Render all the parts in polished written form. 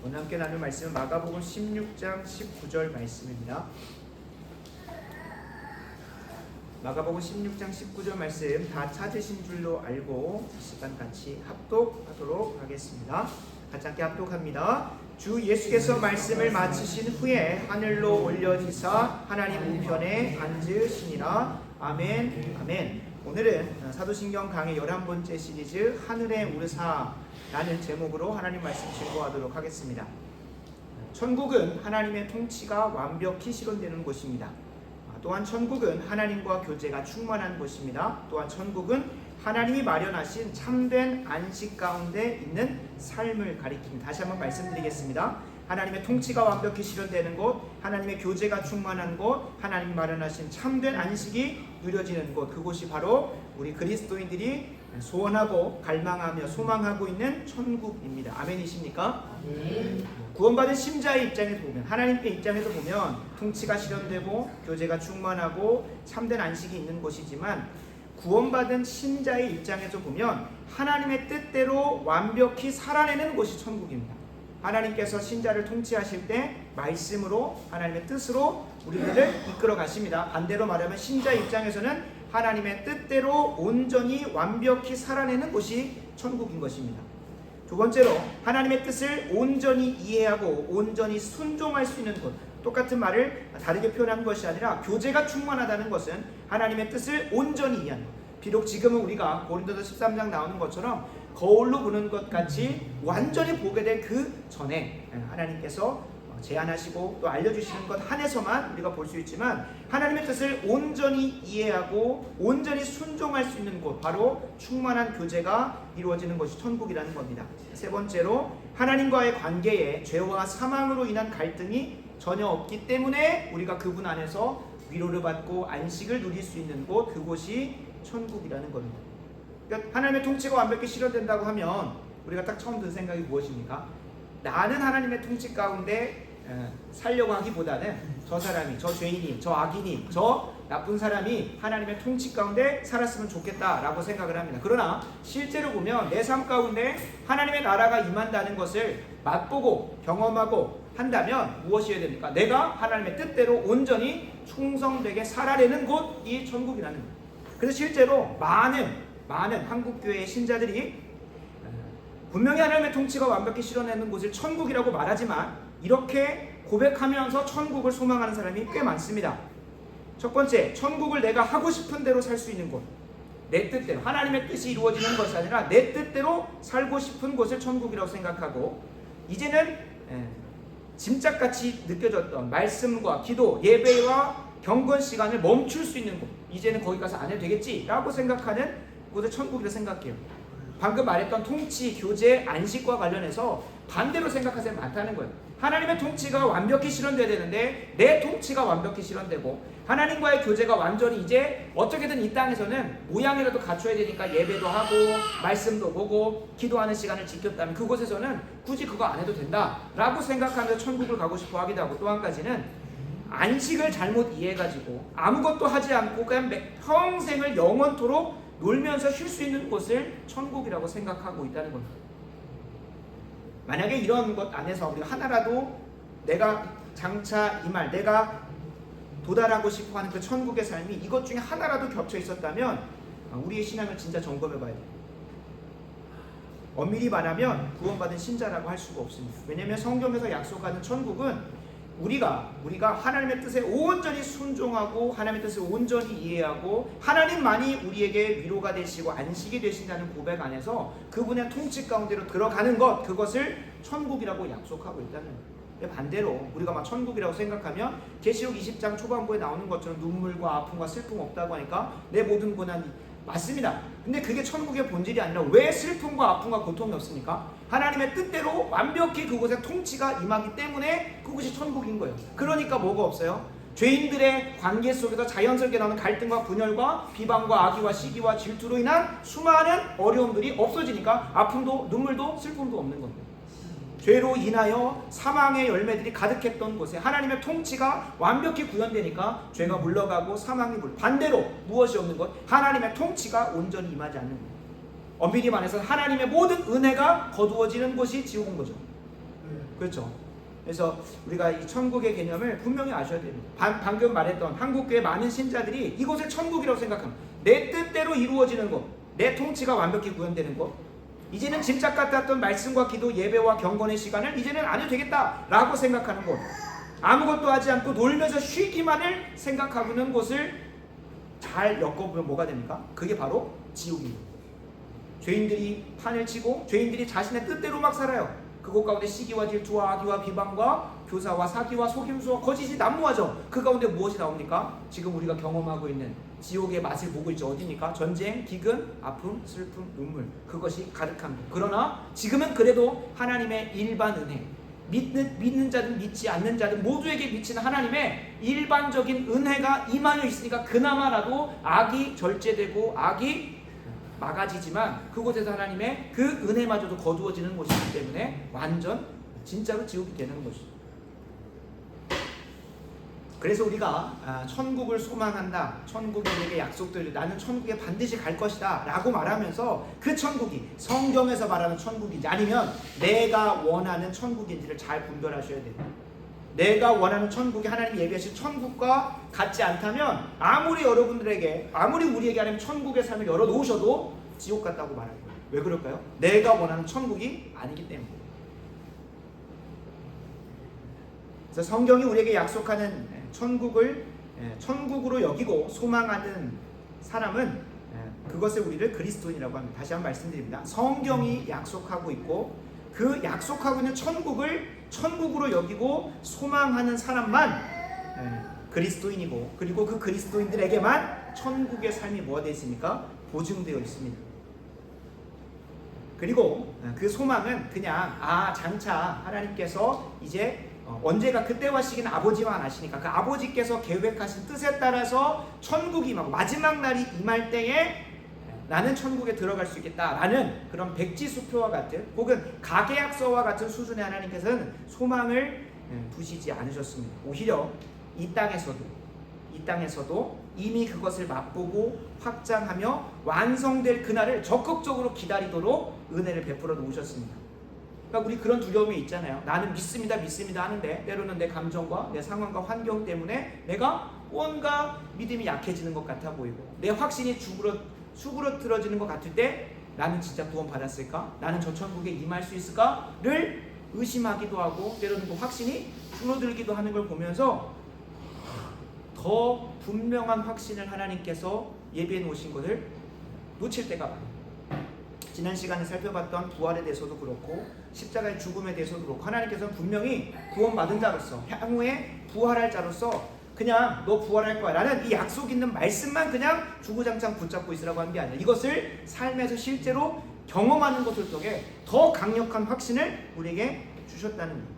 오늘 함께 나눌 말씀은 마가복음 16장 19절 말씀입니다. 마가복음 16장 19절 말씀 다 찾으신 줄로 알고 이 시간 같이 합독하도록 하겠습니다. 같이 함께 합독합니다. 주 예수께서 말씀을 마치신 후에 하늘로 올려지사 하나님 우편에 앉으시니라. 아멘. 아멘. 오늘은 사도신경 강의 11번째 시리즈 하늘의 우르사라는 제목으로 하나님 말씀 증거하도록 하겠습니다. 천국은 하나님의 통치가 완벽히 실현되는 곳입니다. 또한 천국은 하나님과 교제가 충만한 곳입니다. 또한 천국은 하나님이 마련하신 참된 안식 가운데 있는 삶을 가리킵니다. 다시 한번 말씀드리겠습니다. 하나님의 통치가 완벽히 실현되는 곳, 하나님의 교제가 충만한 곳, 하나님이 마련하신 참된 안식이 누려지는 곳, 그곳이 바로 우리 그리스도인들이 소원하고 갈망하며 소망하고 있는 천국입니다. 아멘이십니까? 구원받은 신자의 입장에서 보면, 하나님의 입장에서 보면 통치가 실현되고 교제가 충만하고 참된 안식이 있는 곳이지만, 구원받은 신자의 입장에서 보면 하나님의 뜻대로 완벽히 살아내는 곳이 천국입니다. 하나님께서 신자를 통치하실 때 말씀으로 하나님의 뜻으로 우리들을 이끌어 가십니다. 반대로 말하면 신자의 입장에서는 하나님의 뜻대로 온전히 완벽히 살아내는 곳이 천국인 것입니다. 두 번째로 하나님의 뜻을 온전히 이해하고 온전히 순종할 수 있는 곳, 똑같은 말을 다르게 표현한 것이 아니라 교제가 충만하다는 것은 하나님의 뜻을 온전히 이해하는 것. 비록 지금은 우리가 고린도서 13장 나오는 것처럼 거울로 보는 것 같이 완전히 보게 될 그 전에 하나님께서 제안하시고 또 알려주시는 것 한해서만 우리가 볼 수 있지만, 하나님의 뜻을 온전히 이해하고 온전히 순종할 수 있는 곳, 바로 충만한 교제가 이루어지는 것이 천국이라는 겁니다. 세 번째로 하나님과의 관계에 죄와 사망으로 인한 갈등이 전혀 없기 때문에 우리가 그분 안에서 위로를 받고 안식을 누릴 수 있는 곳, 그곳이 천국이라는 겁니다. 그러니까 하나님의 통치가 완벽히 실현된다고 하면 우리가 딱 처음 든 생각이 무엇입니까? 나는 하나님의 통치 가운데 살려고 하기보다는 저 사람이, 저 죄인이, 저 악인이, 저 나쁜 사람이 하나님의 통치 가운데 살았으면 좋겠다라고 생각을 합니다. 그러나 실제로 보면 내 삶 가운데 하나님의 나라가 임한다는 것을 맛보고 경험하고 한다면 무엇이어야 됩니까? 내가 하나님의 뜻대로 온전히 충성되게 살아내는 곳이 천국이라는 거예요. 그래서 실제로 많은 한국교회의 신자들이 분명히 하나님의 통치가 완벽히 실현되는 곳을 천국이라고 말하지만, 이렇게 고백하면서 천국을 소망하는 사람이 꽤 많습니다. 첫 번째, 천국을 내가 하고 싶은 대로 살 수 있는 곳, 내 뜻대로, 하나님의 뜻이 이루어지는 것이 아니라 내 뜻대로 살고 싶은 곳을 천국이라고 생각하고, 이제는 짐짝같이 느껴졌던 말씀과 기도, 예배와 경건 시간을 멈출 수 있는 곳, 이제는 거기 가서 안 해도 되겠지 라고 생각하는 곳을 천국이라고 생각해요. 방금 말했던 통치, 교제, 안식과 관련해서 반대로 생각하는 사람이 많다는 거예요. 하나님의 통치가 완벽히 실현돼야 되는데 내 통치가 완벽히 실현되고, 하나님과의 교제가 완전히 이제 어떻게든 이 땅에서는 모양이라도 갖춰야 되니까 예배도 하고 말씀도 보고 기도하는 시간을 지켰다면, 그곳에서는 굳이 그거 안 해도 된다 라고 생각하면서 천국을 가고 싶어 하기도 하고, 또 한 가지는 안식을 잘못 이해해가지고 아무것도 하지 않고 그냥 평생을 영원토록 놀면서 쉴 수 있는 곳을 천국이라고 생각하고 있다는 겁니다. 만약에 이런 것 안에서 우리가 하나라도 내가 장차 임할, 내가 도달하고 싶어하는 그 천국의 삶이 이것 중에 하나라도 겹쳐 있었다면 우리의 신앙을 진짜 점검해 봐야 돼요. 엄밀히 말하면 구원받은 신자라고 할 수가 없습니다. 왜냐하면 성경에서 약속하는 천국은 우리가 하나님의 뜻에 온전히 순종하고 하나님의 뜻을 온전히 이해하고 하나님만이 우리에게 위로가 되시고 안식이 되신다는 고백 안에서 그분의 통치 가운데로 들어가는 것, 그것을 천국이라고 약속하고 있다는 거예요. 반대로 우리가 막 천국이라고 생각하면 계시록 20장 초반부에 나오는 것처럼 눈물과 아픔과 슬픔 없다고 하니까 내 모든 고난이 맞습니다. 근데 그게 천국의 본질이 아니라 왜 슬픔과 아픔과 고통이 없습니까? 하나님의 뜻대로 완벽히 그곳에 통치가 임하기 때문에 그곳이 천국인 거예요. 그러니까 뭐가 없어요? 죄인들의 관계 속에서 자연스럽게 나오는 갈등과 분열과 비방과 악의와 시기와 질투로 인한 수많은 어려움들이 없어지니까 아픔도 눈물도 슬픔도 없는 겁니다. 죄로 인하여 사망의 열매들이 가득했던 곳에 하나님의 통치가 완벽히 구현되니까 죄가 물러가고 사망이 반대로 무엇이 없는 것? 하나님의 통치가 온전히 임하지 않는 것. 엄밀히 말해서 하나님의 모든 은혜가 거두어지는 곳이 지옥인 거죠. 그렇죠. 그래서 우리가 이 천국의 개념을 분명히 아셔야 됩니다. 방금 말했던 한국교회 많은 신자들이 이곳을 천국이라고 생각합니다. 내 뜻대로 이루어지는 것, 내 통치가 완벽히 구현되는 것, 이제는 짐작 같았던 말씀과 기도, 예배와 경건의 시간을 이제는 안 해도 되겠다라고 생각하는 곳, 아무것도 하지 않고 놀면서 쉬기만을 생각하고 있는 곳을 잘 엮어보면 뭐가 됩니까? 그게 바로 지옥입니다. 죄인들이 판을 치고 죄인들이 자신의 뜻대로 막 살아요. 그곳 가운데 시기와 질투와 악의와 비방과 교사와 사기와 속임수와 거짓이 난무하죠. 그 가운데 무엇이 나옵니까? 지금 우리가 경험하고 있는 지옥의 맛을 보고 있죠. 어디입니까? 전쟁, 기근, 아픔, 슬픔, 눈물, 그것이 가득합니다. 그러나 지금은 그래도 하나님의 일반 은혜, 믿는 자든 믿지 않는 자든 모두에게 미치는 하나님의 일반적인 은혜가 임하여 있으니까 그나마라도 악이 절제되고 악이 막아지지만 그곳에서 하나님의 그 은혜마저도 거두어지는 곳이기 때문에 완전 진짜로 지옥이 되는 것이죠. 그래서 우리가 천국을 소망한다, 천국이 우리에게 약속들, 나는 천국에 반드시 갈 것이다 라고 말하면서 그 천국이 성경에서 말하는 천국인지 아니면 내가 원하는 천국인지를 잘 분별하셔야 돼요. 내가 원하는 천국이 하나님이 예비하신 천국과 같지 않다면 아무리 여러분들에게, 아무리 우리에게 하나님 천국의 삶을 열어놓으셔도 지옥 같다고 말할 거예요. 왜 그럴까요? 내가 원하는 천국이 아니기 때문에. 그래서 성경이 우리에게 약속하는 천국을 천국으로 여기고 소망하는 사람은 그것을 우리를 그리스도인이라고 합니다. 다시 한번 말씀드립니다. 성경이 약속하고 있고 그 약속하고 있는 천국을 천국으로 여기고 소망하는 사람만 그리스도인이고, 그리고 그 그리스도인들에게만 천국의 삶이 뭐가 되어 있습니까? 보증되어 있습니다. 그리고 그 소망은 그냥 장차 하나님께서 이제 언제가 그때와 시기는 아버지만 아시니까 그 아버지께서 계획하신 뜻에 따라서 천국이 임하고 마지막 날이 임할 때에 나는 천국에 들어갈 수 있겠다라는 그런 백지수표와 같은 혹은 가계약서와 같은 수준의 하나님께서는 소망을 두시지 않으셨습니다. 오히려 이 땅에서도 이미 그것을 맛보고 확장하며 완성될 그날을 적극적으로 기다리도록 은혜를 베풀어 놓으셨습니다. 그러니까 우리 그런 두려움이 있잖아요. 나는 믿습니다 하는데 때로는 내 감정과 내 상황과 환경 때문에 내가 뭔가 믿음이 약해지는 것 같아 보이고 내 확신이 수그러뜨려지는 것 같을 때 나는 진짜 구원 받았을까? 나는 저 천국에 임할 수 있을까?를 의심하기도 하고 때로는 그 확신이 줄어들기도 하는 걸 보면서 더 분명한 확신을 하나님께서 예비해 놓으신 것을 놓칠 때가 많아요. 지난 시간에 살펴봤던 부활에 대해서도 그렇고 십자가의 죽음에 대해서도 그렇고 하나님께서는 분명히 구원받은 자로서 향후에 부활할 자로서 그냥 너 부활할 거야 라는 이 약속 있는 말씀만 그냥 주구장창 붙잡고 있으라고 한 게 아니라 이것을 삶에서 실제로 경험하는 것을 통해 더 강력한 확신을 우리에게 주셨다는 거예요.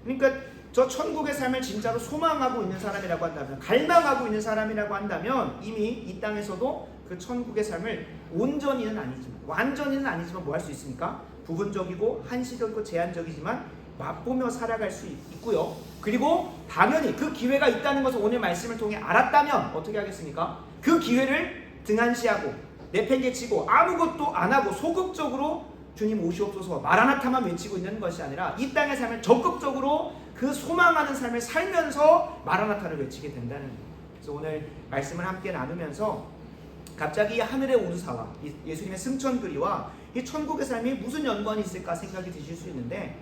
그러니까 저 천국의 삶을 진짜로 소망하고 있는 사람이라고 한다면, 갈망하고 있는 사람이라고 한다면 이미 이 땅에서도 그 천국의 삶을 온전히는 아니지만, 완전히는 아니지만 뭐 할 수 있습니까? 부분적이고 한시적이고 제한적이지만 맛보며 살아갈 수 있고요. 그리고 당연히 그 기회가 있다는 것을 오늘 말씀을 통해 알았다면 어떻게 하겠습니까? 그 기회를 등한시하고 내팽개치고 아무것도 안 하고 소극적으로 주님 오시옵소서 마라나타만 외치고 있는 것이 아니라 이 땅의 삶을 적극적으로 그 소망하는 삶을 살면서 마라나타를 외치게 된다는 거예요. 그래서 오늘 말씀을 함께 나누면서 갑자기 하늘의 오르사와 예수님의 승천교리와 이 천국의 삶이 무슨 연관이 있을까 생각이 드실 수 있는데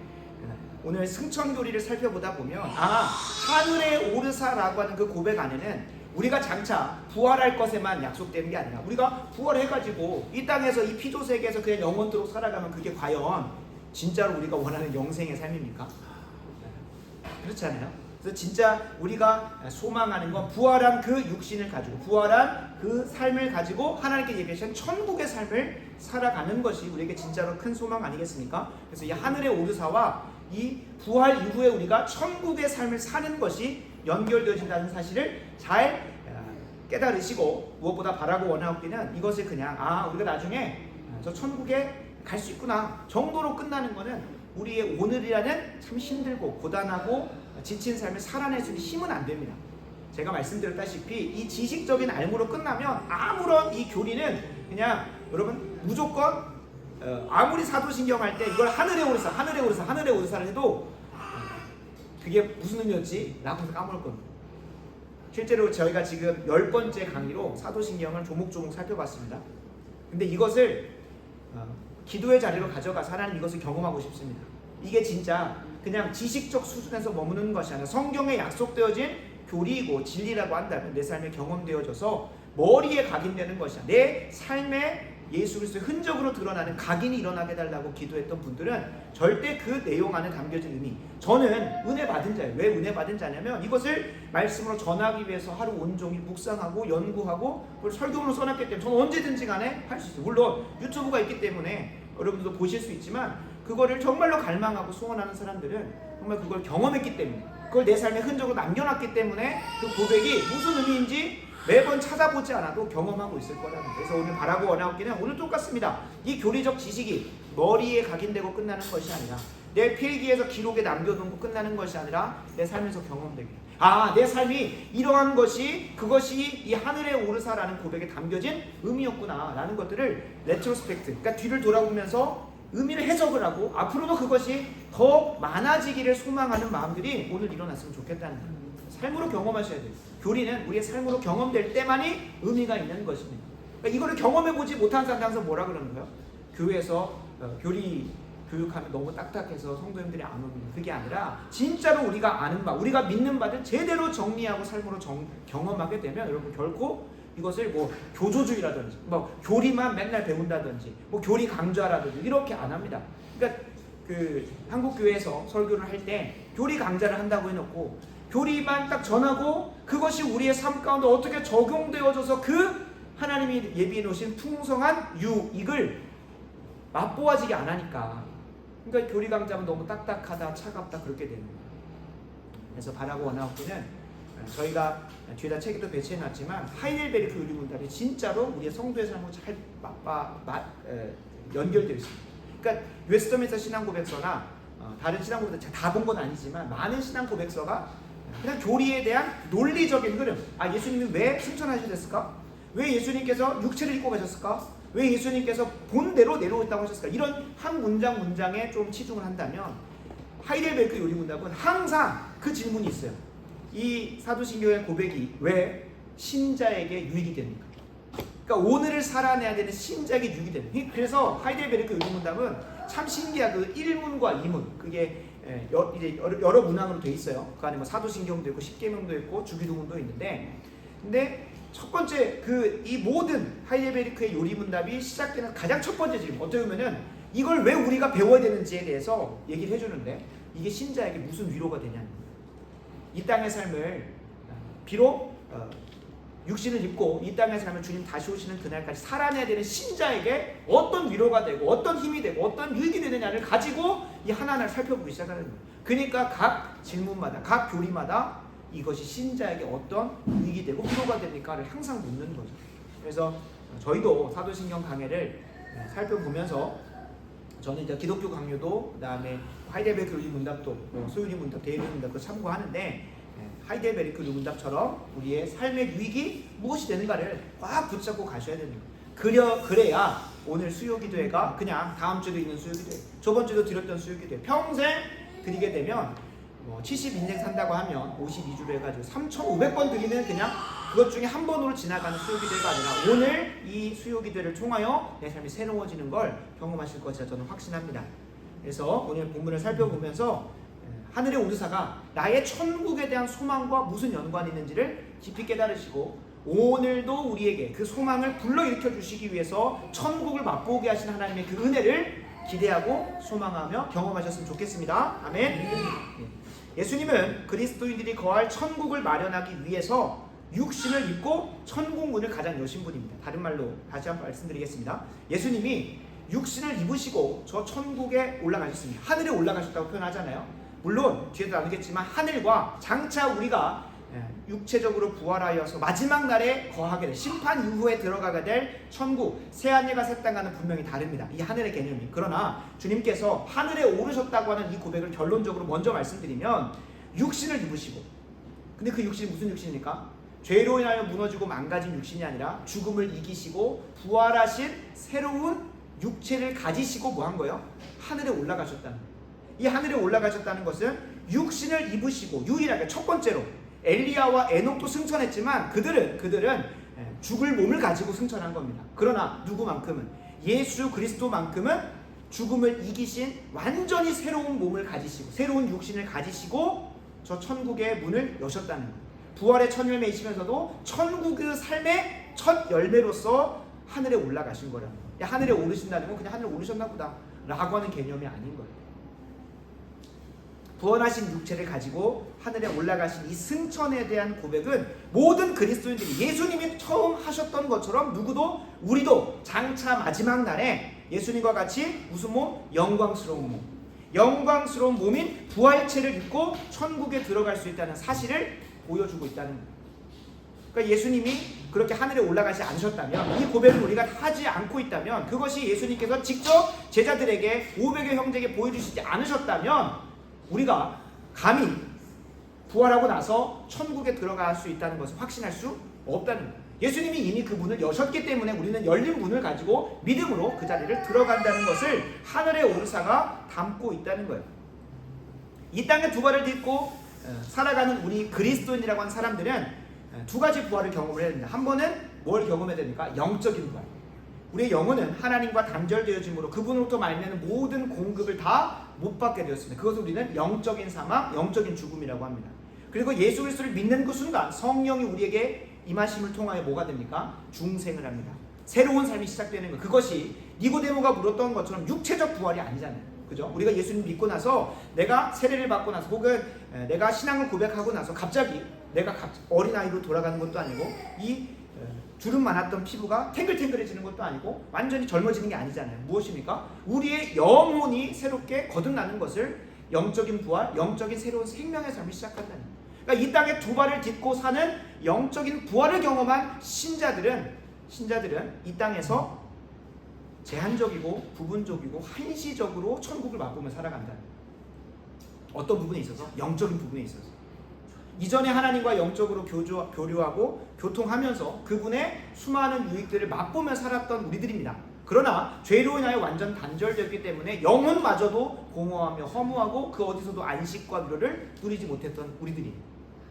오늘 승천교리를 살펴보다 보면 하늘의 오르사라고 하는 그 고백 안에는 우리가 장차 부활할 것에만 약속되는 게 아니라 우리가 부활해가지고 이 땅에서 이 피조세계에서 그냥 영원토록 살아가면 그게 과연 진짜로 우리가 원하는 영생의 삶입니까? 그렇지 않아요? 그래서 진짜 우리가 소망하는 건 부활한 그 육신을 가지고 부활한 그 삶을 가지고 하나님께 예비하신 천국의 삶을 살아가는 것이 우리에게 진짜로 큰 소망 아니겠습니까? 그래서 이 하늘의 오르사와 이 부활 이후에 우리가 천국의 삶을 사는 것이 연결되어진다는 사실을 잘 깨달으시고 무엇보다 바라고 원하옵기는 이것을 그냥 우리가 나중에 저 천국에 갈 수 있구나 정도로 끝나는 것은 우리의 오늘이라는 참 힘들고 고단하고 지친 삶을 살아낼 수 있는 힘은 안 됩니다. 제가 말씀드렸다시피 이 지식적인 알무로 끝나면 아무런 이 교리는 그냥 여러분 무조건 아무리 사도신경 할 때 이걸 하늘에 오르사를 해도 그게 무슨 의미였지? 라고 까먹을 겁니다. 실제로 저희가 지금 10번째 강의로 사도신경을 조목조목 살펴봤습니다. 근데 이것을 기도의 자리로 가져가서 하나님 이것을 경험하고 싶습니다. 이게 진짜 그냥 지식적 수준에서 머무는 것이 아니라 성경에 약속되어진 교리이고 진리라고 한다면 내 삶에 경험되어져서 머리에 각인되는 것이야. 내 삶에 예수 그리스도의 흔적으로 드러나는 각인이 일어나게 해달라고 기도했던 분들은 절대 그 내용 안에 담겨진 의미, 저는 은혜 받은 자예요. 왜 은혜 받은 자냐면 이것을 말씀으로 전하기 위해서 하루 온종일 묵상하고 연구하고 그걸 설교문으로 써놨기 때문에 저는 언제든지 간에 할 수 있어요. 물론 유튜브가 있기 때문에 여러분들도 보실 수 있지만 그거를 정말로 갈망하고 소원하는 사람들은 정말 그걸 경험했기 때문에, 그걸 내 삶의 흔적으로 남겨놨기 때문에 그 고백이 무슨 의미인지 매번 찾아보지 않아도 경험하고 있을 거라는. 그래서 오늘 바라고 원하옵기는 오늘 똑같습니다. 이 교리적 지식이 머리에 각인되고 끝나는 것이 아니라 내 필기에서 기록에 남겨놓고 끝나는 것이 아니라 내 삶에서 경험되기. 내 삶이 이러한 것이 그것이 이 하늘에 오르사라는 고백에 담겨진 의미였구나 라는 것들을 레트로스펙트, 그러니까 뒤를 돌아보면서 의미를 해석을 하고 앞으로도 그것이 더 많아지기를 소망하는 마음들이 오늘 일어났으면 좋겠다는 거예요. 삶으로 경험하셔야 돼요. 교리는 우리의 삶으로 경험될 때만이 의미가 있는 것입니다. 그러니까 이거를 경험해보지 못한 사람들 항상 뭐라 그러는 거예요? 교회에서 교리 교육하면 너무 딱딱해서 성도님들이 안 옵니다. 그게 아니라 진짜로 우리가 아는 바, 우리가 믿는 바를 제대로 정리하고 삶으로 경험하게 되면 여러분 결코 이것을 뭐 교조주의라든지 뭐 교리만 맨날 배운다든지 뭐 교리 강좌라든지 이렇게 안 합니다. 그러니까 그 한국 교회에서 설교를 할 때 교리 강좌를 한다고 해놓고 교리만 딱 전하고 그것이 우리의 삶 가운데 어떻게 적용되어져서 그 하나님이 예비해 놓으신 풍성한 유익을 맛보아지게 안 하니까, 그러니까 교리 강좌는 너무 딱딱하다 차갑다 그렇게 되는 거예요. 그래서 바라고 원하옵기는 저희가 뒤에다 책에도 배치해 놨지만 하이델베르크 교리문답이 진짜로 우리의 성도의 삶과 잘 연결되어 있습니다. 그러니까 웨스터민스터 신앙고백서나 다른 신앙고백서 제가 다 본 건 아니지만 많은 신앙고백서가 그냥 교리에 대한 논리적인 흐름, 예수님이 왜 승천하셨을까? 왜 예수님께서 육체를 입고 가셨을까? 왜 예수님께서 본대로 내려오셨다고 하셨을까? 이런 한 문장에 좀 치중을 한다면 하이델베르크 요리문답은 항상 그 질문이 있어요. 이 사도신경의 고백이 왜 신자에게 유익이 됩니까? 그러니까 오늘을 살아내야 되는 신자에게 유익이 됩니다. 그래서 하이델베르크 요리문답은 참 신기하고 그 1문과 2문, 그게 이제 여러 문항으로 돼 있어요. 그 안에 뭐 사도신경도 있고 십계명도 있고 주기도문도 있는데, 근데 첫 번째 이 모든 하이델베르크의 요리문답이 시작되는 가장 첫 번째 질문, 어떻게 보면은 이걸 왜 우리가 배워야 되는지에 대해서 얘기를 해주는데, 이게 신자에게 무슨 위로가 되냐는 거예요. 이 땅의 삶을 비록 육신을 입고 이 땅의 삶을 주님 다시 오시는 그날까지 살아내야 되는 신자에게 어떤 위로가 되고 어떤 힘이 되고 어떤 유익이 되느냐를 가지고 이 하나하나를 살펴보기 시작하는 거예요. 그러니까 각 질문마다 각 교리마다 이것이 신자에게 어떤 유익이 되고 위로가 됩니까를 항상 묻는 거죠. 그래서 저희도 사도신경 강해를 살펴보면서 저는 이제 기독교 강요도, 그다음에 하이델베르크 문답도, 소유리 문답, 데이비 문답도 참고하는데, 하이델베르크 문답처럼 우리의 삶의 유익이 무엇이 되는가를 꽉 붙잡고 가셔야 되는 거예요. 그래야 오늘 수요기도회가 그냥 다음 주도 있는 수요기도회, 저번 주도 드렸던 수요기도회 평생 드리게 되면 70인생 산다고 하면 52주로 해가지고 3,500번 드리는 그냥 그것 중에 한 번으로 지나가는 수요기도회가 아니라 오늘 이 수요기도회를 통하여 내 삶이 새로워지는 걸 경험하실 것이라 저는 확신합니다. 그래서 오늘 본문을 살펴보면서 하늘의 오르사가 나의 천국에 대한 소망과 무슨 연관이 있는지를 깊이 깨달으시고 오늘도 우리에게 그 소망을 불러일으켜 주시기 위해서 천국을 맛보게 하신 하나님의 그 은혜를 기대하고 소망하며 경험하셨으면 좋겠습니다. 아멘. 예수님은 그리스도인들이 거할 천국을 마련하기 위해서 육신을 입고 천국 문을 가장 여신 분입니다. 다른 말로 다시 한번 말씀드리겠습니다. 예수님이 육신을 입으시고 저 천국에 올라가셨습니다. 하늘에 올라가셨다고 표현하잖아요. 물론 뒤에도 나누겠지만 하늘과 장차 우리가 육체적으로 부활하여서 마지막 날에 거하게 될 심판 이후에 들어가게 될 천국, 새하늘과 새 땅과는 분명히 다릅니다. 이 하늘의 개념이. 그러나 주님께서 하늘에 오르셨다고 하는 이 고백을 결론적으로 먼저 말씀드리면 육신을 입으시고, 근데 그 육신이 무슨 육신입니까? 죄로 인하여 무너지고 망가진 육신이 아니라 죽음을 이기시고 부활하신 새로운 육체를 가지시고 뭐 한 거예요? 하늘에 올라가셨다는 거예요. 이 하늘에 올라가셨다는 것은 육신을 입으시고 유일하게 첫 번째로 엘리야와 에녹도 승천했지만 그들은 죽을 몸을 가지고 승천한 겁니다. 그러나 누구만큼은 예수 그리스도만큼은 죽음을 이기신 완전히 새로운 몸을 가지시고 새로운 육신을 가지시고 저 천국의 문을 여셨다는 거예요. 부활의 첫 열매이시면서도 천국의 삶의 첫 열매로서 하늘에 올라가신 거라는 거예요. 하늘에 오르신다는 건 그냥 하늘에 오르셨나 보다 라고 하는 개념이 아닌 거예요. 부활하신 육체를 가지고 하늘에 올라가신 이 승천에 대한 고백은 모든 그리스도인들이 예수님이 처음 하셨던 것처럼 누구도 우리도 장차 마지막 날에 예수님과 같이 무슨 몸? 영광스러운 몸, 영광스러운 몸인 부활체를 입고 천국에 들어갈 수 있다는 사실을 보여주고 있다는 거예요. 그러니까 예수님이 그렇게 하늘에 올라가지 않으셨다면, 이 고백을 우리가 하지 않고 있다면, 그것이 예수님께서 직접 제자들에게 500여 형제에게 보여주시지 않으셨다면 우리가 감히 부활하고 나서 천국에 들어갈 수 있다는 것을 확신할 수 없다는 거예요. 예수님이 이미 그 문을 여셨기 때문에 우리는 열린 문을 가지고 믿음으로 그 자리를 들어간다는 것을 하늘의 오르사가 담고 있다는 거예요. 이 땅에 두 발을 딛고 살아가는 우리 그리스도인이라고 하는 사람들은 두 가지 부활을 경험을 해야 됩니다. 한 번은 뭘 경험해야 됩니까? 영적인 부활. 우리의 영혼은 하나님과 단절되어짐으로 그분으로부터 말미암는 모든 공급을 다 못 받게 되었습니다. 그것을 우리는 영적인 사망, 영적인 죽음이라고 합니다. 그리고 예수 그리스도를 믿는 그 순간 성령이 우리에게 임하심을 통하여 뭐가 됩니까? 중생을 합니다. 새로운 삶이 시작되는 것. 그것이 니고데모가 물었던 것처럼 육체적 부활이 아니잖아요. 그죠? 우리가 예수님 믿고 나서 내가 세례를 받고 나서 혹은 내가 신앙을 고백하고 나서 갑자기 내가 어린아이로 돌아가는 것도 아니고 이 주름 많았던 피부가 탱글탱글해지는 것도 아니고 완전히 젊어지는 게 아니잖아요. 무엇입니까? 우리의 영혼이 새롭게 거듭나는 것을 영적인 부활, 영적인 새로운 생명의 삶을 시작한다는 거예요. 그러니까 이 땅에 두 발을 딛고 사는 영적인 부활을 경험한 신자들은 이 땅에서 제한적이고 부분적이고 한시적으로 천국을 맛보며 살아간다는 거예요. 어떤 부분에 있어서? 영적인 부분에 있어서. 이전에 하나님과 영적으로 교류하고 교통하면서 그분의 수많은 유익들을 맛보며 살았던 우리들입니다. 그러나 죄로 인하여 완전 단절되었기 때문에 영혼마저도 공허하며 허무하고 그 어디서도 안식과 위로를 누리지 못했던 우리들이,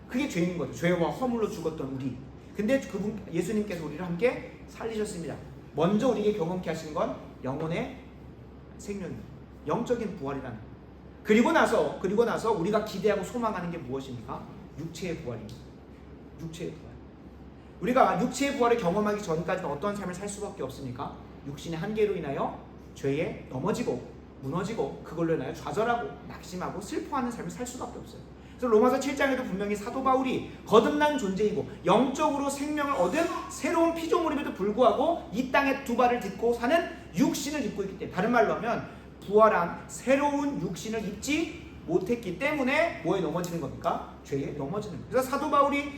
그게 죄인 거죠. 죄와 허물로 죽었던 우리. 근데 그분 예수님께서 우리를 함께 살리셨습니다. 먼저 우리에게 경험케 하신 건 영혼의 생명입니다. 영적인 부활이라는 거예요. 그리고 나서 우리가 기대하고 소망하는 게 무엇입니까? 육체의 부활입니다. 육체의 부활. 우리가 육체의 부활을 경험하기 전까지는 어떤 삶을 살 수밖에 없습니까? 육신의 한계로 인하여 죄에 넘어지고 무너지고 그걸로 인하여 좌절하고 낙심하고 슬퍼하는 삶을 살 수밖에 없어요. 그래서 로마서 7장에도 분명히 사도 바울이 거듭난 존재이고 영적으로 생명을 얻은 새로운 피조물임에도 불구하고 이 땅에 두 발을 딛고 사는 육신을 입고 있기 때문에, 다른 말로 하면 부활한 새로운 육신을 입지 못했기 때문에 뭐에 넘어지는 겁니까? 죄에 넘어지는 거예요. 그래서 사도 바울이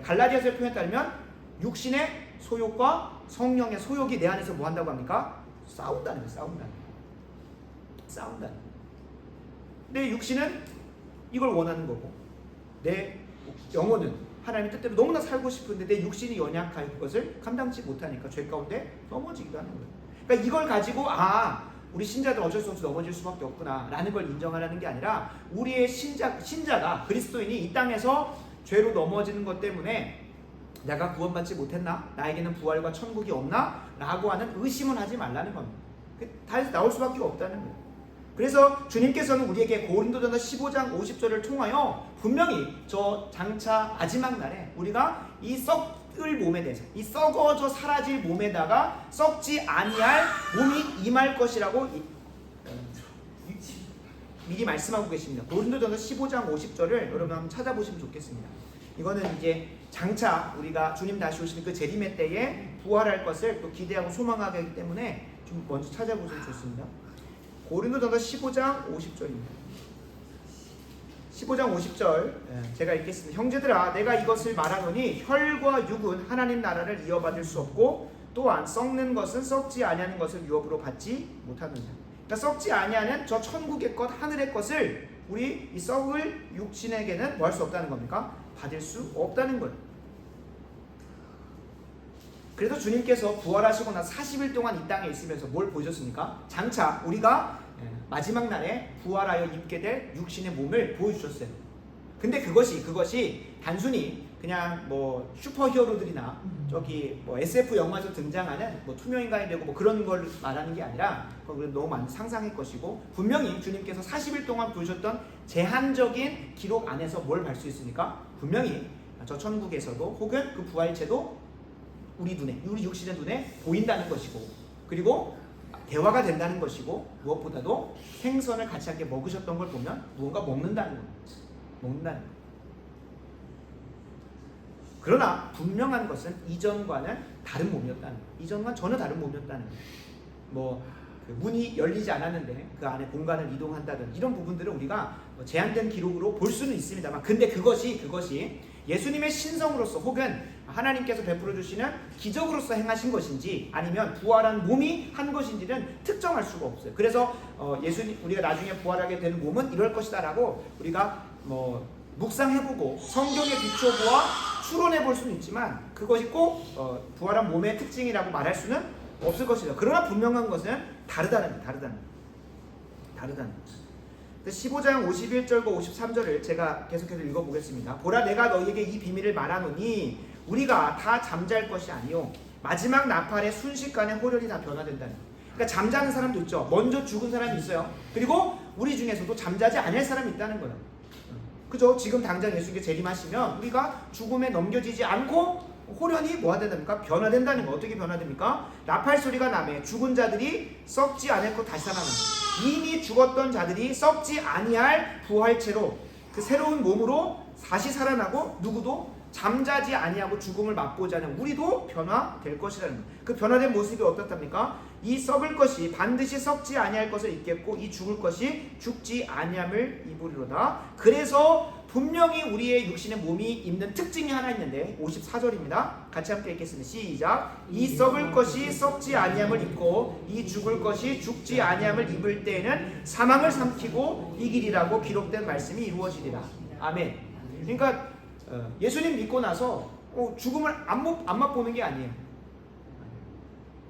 갈라디아서의 표현에 따르면 육신의 소욕과 성령의 소욕이 내 안에서 뭐 한다고 합니까? 싸운다는 거예요. 싸운다는 거예요. 내 육신은 이걸 원하는 거고 내 영혼은 하나님의 뜻대로 너무나 살고 싶은데 내 육신이 연약하여 그것을 감당치 못하니까 죄 가운데 넘어지기도 하는 거예요. 그러니까 이걸 가지고 우리 신자들 어쩔 수 없이 넘어질 수밖에 없구나 라는 걸 인정하라는 게 아니라, 우리의 신자가 그리스도인이 이 땅에서 죄로 넘어지는 것 때문에 내가 구원받지 못했나? 나에게는 부활과 천국이 없나? 라고 하는 의심은 하지 말라는 겁니다. 다 나올 수밖에 없다는 거예요. 그래서 주님께서는 우리에게 고린도전서 15장 50절을 통하여 분명히 저 장차 마지막 날에 우리가 이 썩을 몸에 대해서, 이 썩어져 사라질 몸에다가 썩지 아니할 몸이 임할 것이라고 미리 말씀하고 계십니다. 고린도전서 15장 50절을 여러분 한번 찾아보시면 좋겠습니다. 이거는 이제 장차 우리가 주님 다시 오시는 그 재림의 때에 부활할 것을 또 기대하고 소망하기 하기 때문에 좀 먼저 찾아보시면 좋습니다. 고린도전서 15장 50절입니다. 15장 50절 제가 읽겠습니다. 형제들아, 내가 이것을 말하노니 혈과 육은 하나님 나라를 이어받을 수 없고 또한 썩는 것은 썩지 아니하는 것을 유업으로 받지 못하느냐. 그러니까 썩지 아니하는 저 천국의 것, 하늘의 것을 우리 이 썩을 육신에게는 뭐 할 수 없다는 겁니까? 받을 수 없다는 거예요. 그래서 주님께서 부활하시고 나서 40일 동안 이 땅에 있으면서 뭘 보여줬습니까? 장차 우리가 마지막 날에 부활하여 입게 될 육신의 몸을 보여주셨어요. 근데 그것이 단순히 그냥 뭐 슈퍼히어로들이나 저기 뭐 SF 영화에서 등장하는 뭐 투명인간이 되고 뭐 그런 걸 말하는 게 아니라 그건 너무 많이 상상일 것이고, 분명히 주님께서 40일 동안 보여줬던 제한적인 기록 안에서 뭘 볼 수 있습니까? 분명히 저 천국에서도 혹은 그 부활체도 우리 육신의 눈에 보인다는 것이고, 그리고 대화가 된다는 것이고, 무엇보다도 생선을 같이 함께 먹으셨던 걸 보면 무언가 먹는다는 것. 그러나 분명한 것은 이전과는 다른 몸이었다는 것. 이전과는 전혀 다른 몸이었다는 것. 뭐 문이 열리지 않았는데 그 안에 공간을 이동한다든 이런 부분들은 우리가 제한된 기록으로 볼 수는 있습니다만, 근데 그것이 예수님의 신성으로서 혹은 하나님께서 베풀어 주시는 기적으로서 행하신 것인지 아니면 부활한 몸이 한 것인지는 특정할 수가 없어요. 그래서 우리가 나중에 부활하게 되는 몸은 이럴 것이다라고 우리가 묵상해보고 성경에 비춰보아 추론해볼 수는 있지만, 그것이 꼭 부활한 몸의 특징이라고 말할 수는 없을 것이다. 그러나 분명한 것은 다르다는 것. 15장 51절과 53절을 제가 계속해서 읽어보겠습니다. 보라, 내가 너희에게 이 비밀을 말하노니 우리가 다 잠잘 것이 아니요 마지막 나팔의 순식간에 호련히 다 변화된다는 것. 그러니까 잠자는 사람도 있죠. 먼저 죽은 사람이 있어요. 그리고 우리 중에서도 잠자지 않을 사람이 있다는 거예요. 그죠? 지금 당장 예수님께 재림하시면 우리가 죽음에 넘겨지지 않고 호련히 뭐가 된답니까? 변화된다는 거. 어떻게 변화됩니까? 나팔 소리가 나매 죽은 자들이 썩지 않고 다시 살아나는 거. 이미 죽었던 자들이 썩지 아니할 부활체로 그 새로운 몸으로 다시 살아나고, 누구도 잠자지 아니하고 죽음을 맛보지 않은 우리도 변화될 것이라는 것. 그 변화된 모습이 어떻답니까? 이 썩을 것이 반드시 썩지 아니할 것을 입겠고 이 죽을 것이 죽지 아니함을 입으리로다. 그래서 분명히 우리의 육신의 몸이 입는 특징이 하나 있는데 54절입니다. 같이 함께 읽겠습니다. 시작. 이 썩을 것이 썩지 아니함을 입고 이 죽을 것이 죽지 아니함을 입을 때에는 사망을 삼키고 이기리라고 기록된 말씀이 이루어지리라. 아멘. 그러니까 예수님 믿고 나서 죽음을 안 맛보는 게 아니에요.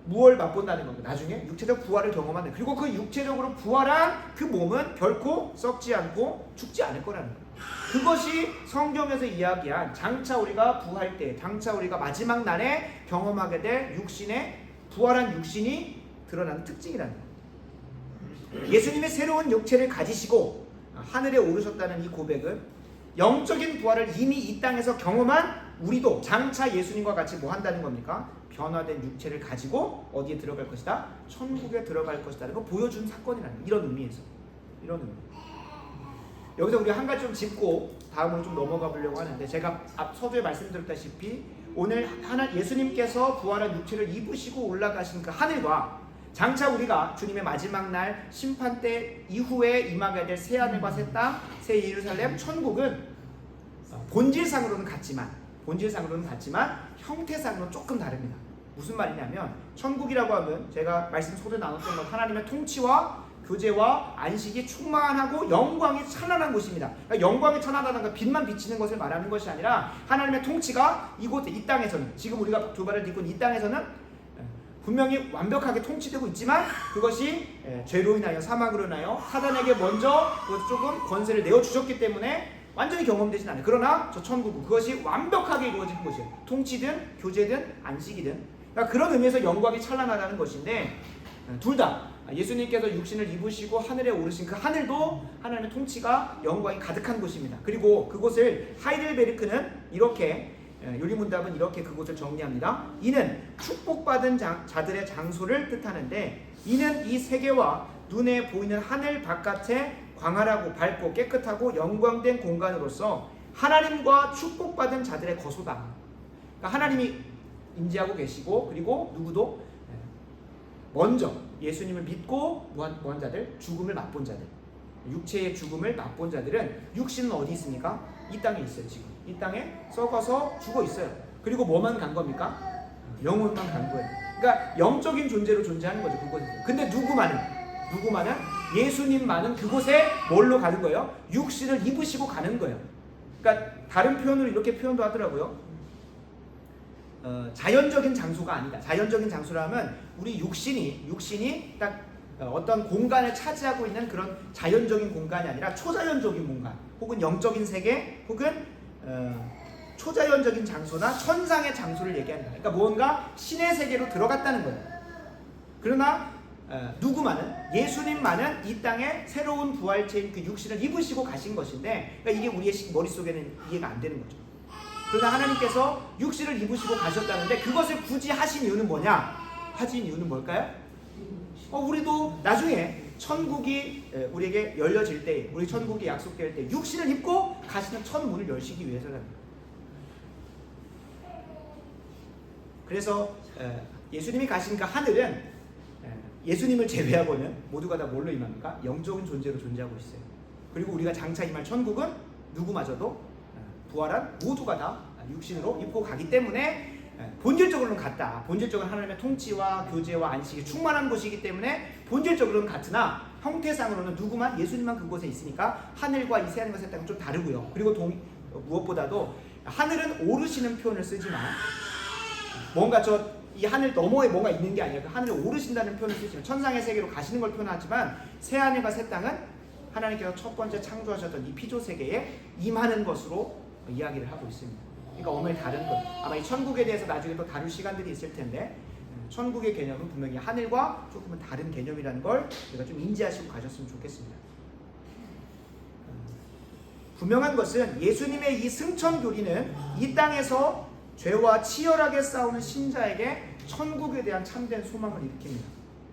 무엇을 맛본다는 겁니다. 나중에 육체적 부활을 경험하는, 그리고 그 육체적으로 부활한 그 몸은 결코 썩지 않고 죽지 않을 거라는 거예요. 그것이 성경에서 이야기한 장차 우리가 부활 때, 장차 우리가 마지막 날에 경험하게 될 부활한 육신이 드러나는 특징이라는 거예요. 예수님의 새로운 육체를 가지시고 하늘에 오르셨다는 이 고백은 영적인 부활을 이미 이 땅에서 경험한 우리도 장차 예수님과 같이 뭐 한다는 겁니까? 변화된 육체를 가지고 어디에 들어갈 것이다? 천국에 들어갈 것이다. 이거 보여준 사건이라는 거예요. 이런 의미에서. 여기서 우리가 한 가지 좀 짚고 다음으로 좀 넘어가 보려고 하는데, 제가 앞 서두에 말씀드렸다시피 오늘 예수님께서 부활한 육체를 입으시고 올라가신 그 하늘과 장차 우리가 주님의 마지막 날 심판 때 이후에 임하게 될 새 하늘과 새 땅, 새 예루살렘, 천국은 본질상으로는 같지만 형태상으로는 조금 다릅니다. 무슨 말이냐면, 천국이라고 하면 제가 말씀 소리 나눴던 것, 하나님의 통치와 교제와 안식이 충만하고 영광이 찬란한 곳입니다. 그러니까 영광이 찬란하다는 건 빛만 비치는 것을 말하는 것이 아니라 하나님의 통치가 이 땅에서는, 지금 우리가 두 발을 딛고 이 땅에서는 분명히 완벽하게 통치되고 있지만 그것이 죄로 인하여, 사망으로 인하여 사단에게 먼저 조금 권세를 내어주셨기 때문에 완전히 경험되진 않아요. 그러나 저 천국은 그것이 완벽하게 이루어지는 것이에요. 통치든 교제든 안식이든. 그러니까 그런 의미에서 영광이 찬란하다는 것인데, 둘 다 예수님께서 육신을 입으시고 하늘에 오르신 그 하늘도 하나님의 통치가, 영광이 가득한 곳입니다. 그리고 그곳을 하이델베르크는 이렇게, 요리문답은 이렇게 그곳을 정리합니다. 이는 축복받은 자들의 장소를 뜻하는데, 이는 이 세계와 눈에 보이는 하늘 바깥에 광활하고 밝고 깨끗하고 영광된 공간으로서 하나님과 축복받은 자들의 거소다. 그러니까 하나님이 임재하고 계시고, 그리고 누구도 먼저 예수님을 믿고 뭐한 자들? 죽음을 맛본 자들, 육체의 죽음을 맛본 자들은 육신은 어디 있습니까? 이 땅에 있어요. 지금 이 땅에 썩어서 죽어 있어요. 그리고 뭐만 간 겁니까? 영혼만 간 거예요. 그러니까 영적인 존재로 존재하는 거죠, 그곳에서. 근데 누구만은 예수님만은 그곳에 뭘로 가는 거예요? 육신을 입으시고 가는 거예요. 그러니까 다른 표현으로 이렇게 표현도 하더라고요. 자연적인 장소가 아니다. 자연적인 장소라면 우리 육신이 딱 어떤 공간을 차지하고 있는 그런 자연적인 공간이 아니라 초자연적인 공간, 혹은 영적인 세계, 혹은 초자연적인 장소나 천상의 장소를 얘기하는 거예요. 그러니까 뭔가 신의 세계로 들어갔다는 거예요. 그러나 누구만은, 예수님만은 이 땅에 새로운 부활체인 그 육신을 입으시고 가신 것인데, 그러니까 이게 우리의 머릿속에는 이해가 안 되는 거죠. 그러나 하나님께서 육신을 입으시고 가셨다는데 그것을 굳이 하신 이유는 뭐냐? 하신 이유는 뭘까요? 우리도 나중에 천국이 우리에게 열려질 때, 우리 천국이 약속될 때 육신을 입고 가시는 첫 문을 열시기 위해서는. 그래서 예수님이 가신 그 하늘은 예수님을 제외하고는 모두가 다 뭘로 임합니까? 영적인 존재로 존재하고 있어요. 그리고 우리가 장차 임할 천국은 누구마저도 부활한 모두가 다 육신으로 입고 가기 때문에 본질적으로는 같다. 본질적으로 하나님의 통치와 교제와 안식이 충만한 곳이기 때문에 본질적으로는 같으나 형태상으로는 누구만, 예수님만 그곳에 있으니까 하늘과 이 새하늘과 새 땅은 좀 다르고요. 그리고 무엇보다도 하늘은 오르시는 표현을 쓰지만 뭔가 이 하늘 너머에 뭔가 있는 게 아니라 그 하늘에 오르신다는 표현을 쓰지만 천상의 세계로 가시는 걸 표현하지만 새하늘과 새 땅은 하나님께서 첫 번째 창조하셨던 이 피조 세계에 임하는 것으로 이야기를 하고 있습니다. 그러니까 엄연히 다른 것. 아마 이 천국에 대해서 나중에 또 다룰 시간들이 있을 텐데 천국의 개념은 분명히 하늘과 조금은 다른 개념이라는 걸 우리가 좀 인지하시고 가셨으면 좋겠습니다. 분명한 것은 예수님의 이 승천교리는 이 땅에서 죄와 치열하게 싸우는 신자에게 천국에 대한 참된 소망을 일으킵니다.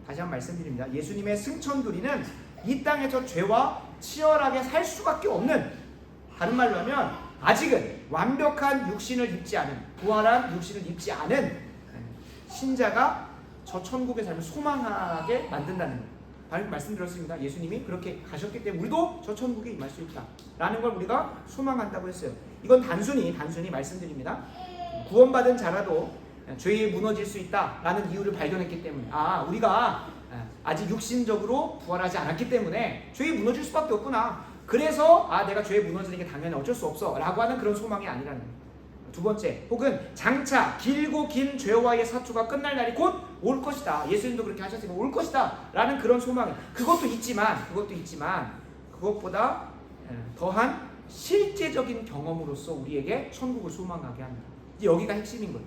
다시 한번 말씀드립니다. 예수님의 승천교리는 이 땅에서 죄와 치열하게 살 수밖에 없는, 다른 말로 하면 아직은 완벽한 육신을 입지 않은, 부활한 육신을 입지 않은 신자가 저 천국의 삶을 소망하게 만든다는 거예요. 방금 말씀드렸습니다. 예수님이 그렇게 가셨기 때문에 우리도 저 천국에 임할 수 있다 라는 걸 우리가 소망한다고 했어요. 이건 단순히 말씀드립니다. 구원받은 자라도 죄에 무너질 수 있다라는 이유를 발견했기 때문에, 우리가 아직 육신적으로 부활하지 않았기 때문에 죄에 무너질 수밖에 없구나, 그래서 내가 죄에 무너지는 게 당연히 어쩔 수 없어 라고 하는 그런 소망이 아니라는 거예요. 두 번째, 혹은 장차 길고 긴 죄와의 사투가 끝날 날이 곧 올 것이다, 예수님도 그렇게 하셨으니까 올 것이다 라는 그런 소망이, 그것도 있지만 그것보다 더한 실제적인 경험으로서 우리에게 천국을 소망하게 합니다. 여기가 핵심인 거예요.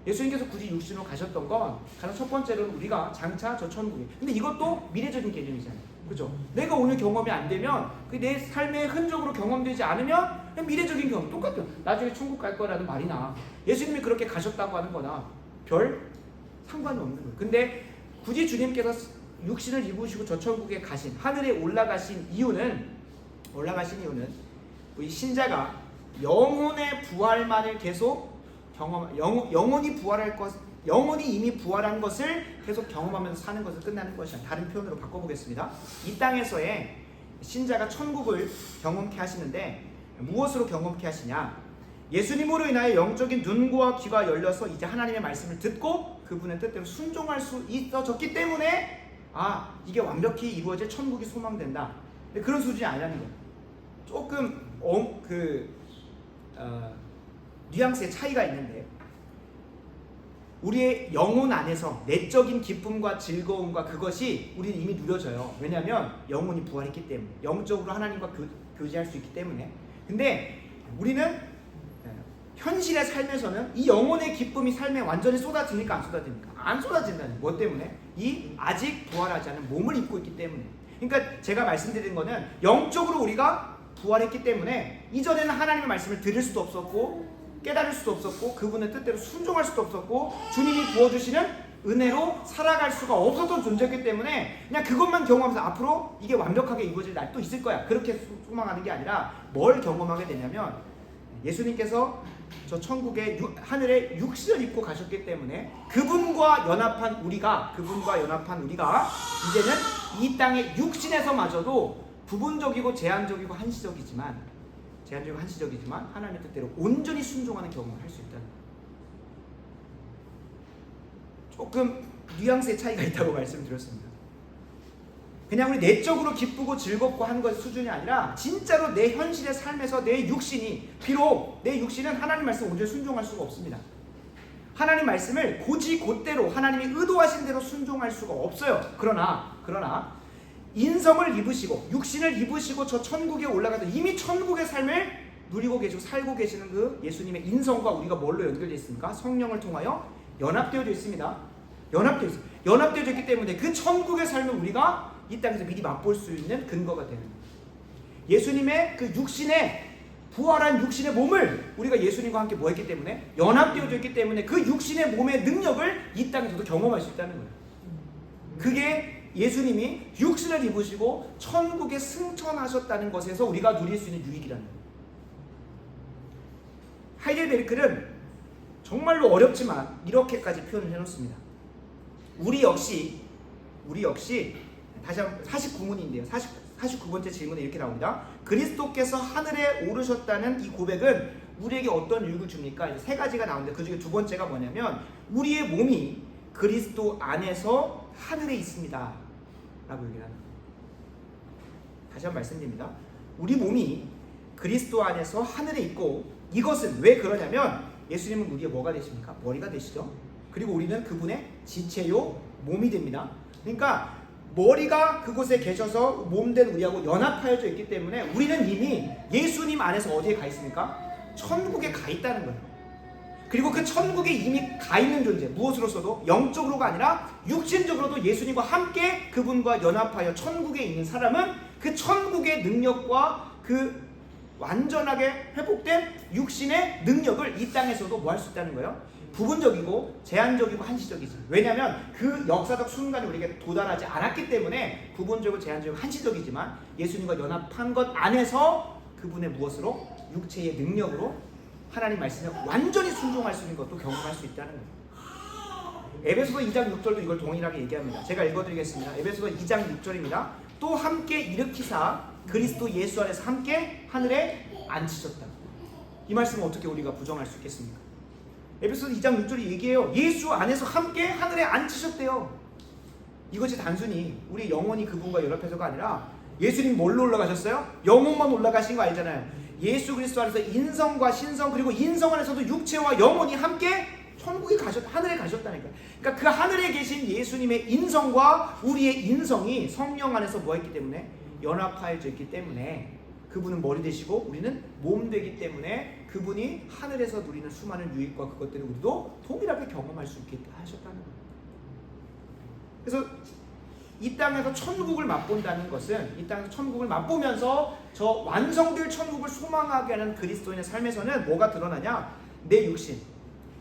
예수님께서 굳이 육신으로 가셨던 건 가장 첫 번째로는 우리가 장차 저 천국에, 근데 이것도 미래적인 개념이잖아요. 그죠? 내가 오늘 경험이 안 되면, 내 삶의 흔적으로 경험되지 않으면 그냥 미래적인 경험 똑같아요. 나중에 천국 갈 거라는 말이나 예수님이 그렇게 가셨다고 하는 거나 별 상관이 없는 거예요. 근데 굳이 주님께서 육신을 입으시고 저 천국에 가신, 하늘에 올라가신 이유는 우리 신자가 영혼의 부활만을 계속 영혼이 이미 부활한 것을 계속 경험하면서 사는 것을 끝나는 것이야. 다른 표현으로 바꿔보겠습니다. 이 땅에서의 신자가 천국을 경험케 하시는데 무엇으로 경험케 하시냐? 예수님으로 인하여 영적인 눈과 귀가 열려서 이제 하나님의 말씀을 듣고 그분의 뜻대로 순종할 수 있어졌기 때문에 이게 완벽히 이루어질 천국이 소망된다. 그런 수준이 아니라는 거예요. 조금 뉘앙스의 차이가 있는데, 우리의 영혼 안에서 내적인 기쁨과 즐거움과 그것이 우리는 이미 누려져요. 왜냐하면 영혼이 부활했기 때문에, 영적으로 하나님과 교제할 수 있기 때문에. 근데 우리는 현실의 삶에서는 이 영혼의 기쁨이 삶에 완전히 쏟아집니까? 안 쏟아집니까? 안 쏟아진다는. 뭐 때문에? 이 아직 부활하지 않은 몸을 입고 있기 때문에. 그러니까 제가 말씀드린 거는 영적으로 우리가 부활했기 때문에 이전에는 하나님의 말씀을 들을 수도 없었고 깨달을 수도 없었고 그분의 뜻대로 순종할 수도 없었고 주님이 부어주시는 은혜로 살아갈 수가 없었던 존재였기 때문에 그냥 그것만 경험하면서 앞으로 이게 완벽하게 이루어질 날 또 있을 거야, 그렇게 소망하는 게 아니라 뭘 경험하게 되냐면, 예수님께서 저 천국의 하늘에 육신을 입고 가셨기 때문에 그분과 연합한 우리가 이제는 이 땅의 육신에서마저도 부분적이고 제한적이고 한시적이지만 하나님의 뜻대로 온전히 순종하는 경험을 할 수 있다는 거예요. 조금 뉘앙스의 차이가 있다고 말씀드렸습니다. 그냥 우리 내적으로 기쁘고 즐겁고 하는 것의 수준이 아니라 진짜로 내 현실의 삶에서 내 육신이, 비록 내 육신은 하나님 말씀 온전히 순종할 수가 없습니다. 하나님 말씀을 곧대로 하나님이 의도하신 대로 순종할 수가 없어요. 그러나 인성을 입으시고 육신을 입으시고 저 천국에 올라가서 이미 천국의 삶을 누리고 계시고 살고 계시는 그 예수님의 인성과 우리가 뭘로 연결되어 있습니까? 성령을 통하여 연합되어져 있습니다. 연합되어져 있기 때문에 그 천국의 삶을 우리가 이 땅에서 미리 맛볼 수 있는 근거가 되는 거예요. 예수님의 그 육신의 부활한 육신의 몸을 우리가 예수님과 함께 뭐 했기 때문에 연합되어져 있기 때문에 그 육신의 몸의 능력을 이 땅에서도 경험할 수 있다는 거예요. 그게 예수님이 육신을 입으시고 천국에 승천하셨다는 것에서 우리가 누릴 수 있는 유익이라는 거예요. 하이델베르크는 정말로 어렵지만 이렇게까지 표현을 해놓습니다. 우리 역시 다시 한번 49문인데요. 49번째 질문에 이렇게 나옵니다. 그리스도께서 하늘에 오르셨다는 이 고백은 우리에게 어떤 유익을 줍니까? 이제 세 가지가 나오는데 그 중에 두 번째가 뭐냐면 우리의 몸이 그리스도 안에서 하늘에 있습니다 라고 얘기를 합니다. 다시 한번 말씀드립니다. 우리 몸이 그리스도 안에서 하늘에 있고, 이것은 왜 그러냐면 예수님은 우리의 뭐가 되십니까? 머리가 되시죠. 그리고 우리는 그분의 지체요 몸이 됩니다. 그러니까 머리가 그곳에 계셔서 몸된 우리하고 연합하여져 있기 때문에 우리는 이미 예수님 안에서 어디에 가 있습니까? 천국에 가 있다는 거예요. 그리고 그 천국에 이미 가 있는 존재, 무엇으로서도 영적으로가 아니라 육신적으로도 예수님과 함께 그분과 연합하여 천국에 있는 사람은 그 천국의 능력과 그 완전하게 회복된 육신의 능력을 이 땅에서도 뭐 할 수 있다는 거예요? 부분적이고 제한적이고 한시적이지. 왜냐하면 그 역사적 순간이 우리에게 도달하지 않았기 때문에 부분적이고 제한적이고 한시적이지만 예수님과 연합한 것 안에서 그분의 무엇으로? 육체의 능력으로 하나님 말씀에 완전히 순종할 수 있는 것도 경험할 수 있다는 거예요. 에베소서 2장 6절도 이걸 동일하게 얘기합니다. 제가 읽어드리겠습니다. 에베소서 2장 6절입니다. 또 함께 일으키사 그리스도 예수 안에서 함께 하늘에 앉히셨다. 이 말씀은 어떻게 우리가 부정할 수 있겠습니까? 에베소서 2장 6절이 얘기해요. 예수 안에서 함께 하늘에 앉히셨대요. 이것이 단순히 우리 영혼이 그분과 연합해서가 아니라 예수님 뭘로 올라가셨어요? 영혼만 올라가신 거 알잖아요. 예수 그리스도 안에서 인성과 신성, 그리고 인성 안에서도 육체와 영혼이 함께 천국에 하늘에 가셨다니까요. 그러니까 그 하늘에 계신 예수님의 인성과 우리의 인성이 성령 안에서 뭐 했기 때문에 연합하여져 있기 때문에 그분은 머리 되시고 우리는 몸 되기 때문에 그분이 하늘에서 누리는 수많은 유익과 그것들을 우리도 동일하게 경험할 수 있게 하셨다는 거예요. 그래서 이 땅에서 천국을 맛본다는 것은, 이 땅에서 천국을 맛보면서 저 완성될 천국을 소망하게 하는 그리스도인의 삶에서는 뭐가 드러나냐? 내 육신,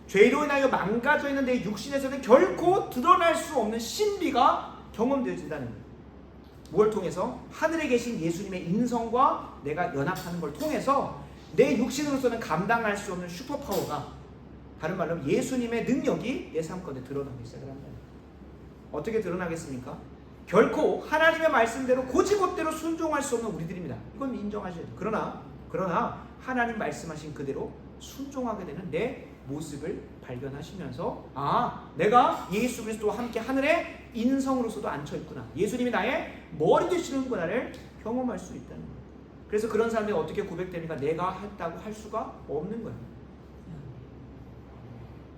죄로 인하여 망가져 있는 내 육신에서는 결코 드러날 수 없는 신비가 경험되어진다는 거예요. 뭘 통해서? 하늘에 계신 예수님의 인성과 내가 연합하는 걸 통해서 내 육신으로서는 감당할 수 없는 슈퍼파워가, 다른 말로 예수님의 능력이 내 삶 가운데 드러나기 시작을 한다. 어떻게 드러나겠습니까? 결코 하나님의 말씀대로 고지곳대로 순종할 수 없는 우리들입니다. 이건 인정하셔야 돼요. 그러나 하나님 말씀하신 그대로 순종하게 되는 내 모습을 발견하시면서, 아, 내가 예수 그리스도와 함께 하늘에 인성으로서도 앉혀있구나, 예수님이 나의 머리 되시는구나를 경험할 수 있다는 거예요. 그래서 그런 사람들이 어떻게 고백됩니까? 내가 했다고 할 수가 없는 거예요.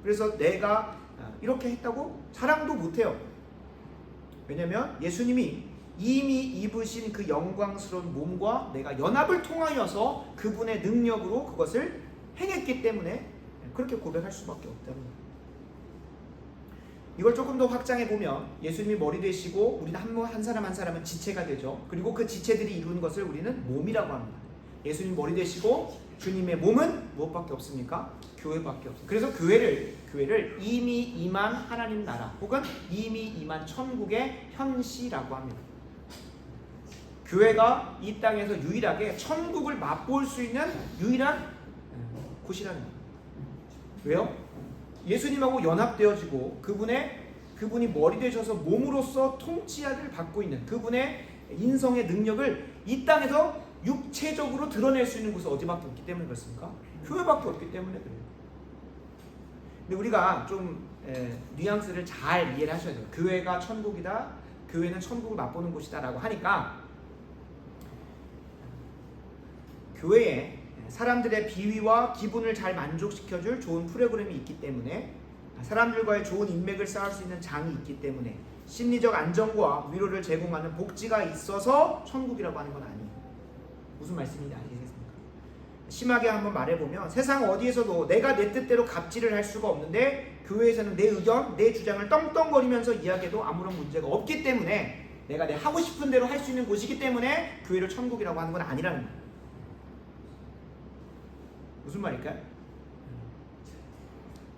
그래서 내가 이렇게 했다고 자랑도 못해요. 왜냐하면 예수님이 이미 입으신 그 영광스러운 몸과 내가 연합을 통하여서 그분의 능력으로 그것을 행했기 때문에 그렇게 고백할 수밖에 없다는 거예요. 이걸 조금 더 확장해 보면 예수님이 머리 되시고 우리는 한 사람 한 사람은 지체가 되죠. 그리고 그 지체들이 이루는 것을 우리는 몸이라고 합니다. 예수님 머리 되시고 주님의 몸은 무엇밖에 없습니까? 교회밖에 없어요. 그래서 교회를 이미 임한 하나님 나라 혹은 이미 임한 천국의 현시라고 합니다. 교회가 이 땅에서 유일하게 천국을 맛볼 수 있는 유일한 곳이라는 거예요. 왜요? 예수님하고 연합되어지고 그분이 머리 되셔서 몸으로서 통치를 받고 있는 그분의 인성의 능력을 이 땅에서 육체적으로 드러낼 수 있는 곳은 어디밖에 없기 때문에 그렇습니까? 교회밖에 없기 때문에 그래요. 근데 우리가 좀 뉘앙스를 잘 이해를 하셔야 돼요. 교회가 천국이다, 교회는 천국을 맛보는 곳이다 라고 하니까 교회에 사람들의 비위와 기분을 잘 만족시켜줄 좋은 프로그램이 있기 때문에 사람들과의 좋은 인맥을 쌓을 수 있는 장이 있기 때문에 심리적 안정과 위로를 제공하는 복지가 있어서 천국이라고 하는 건 아니에요. 무슨 말씀인지 아시겠습니까? 심하게 한번 말해보면 세상 어디에서도 내가 내 뜻대로 갑질을 할 수가 없는데 교회에서는 내 의견, 내 주장을 떵떵거리면서 이야기해도 아무런 문제가 없기 때문에 내가 내 하고 싶은 대로 할 수 있는 곳이기 때문에 교회를 천국이라고 하는 건 아니라는 거예요. 무슨 말일까요?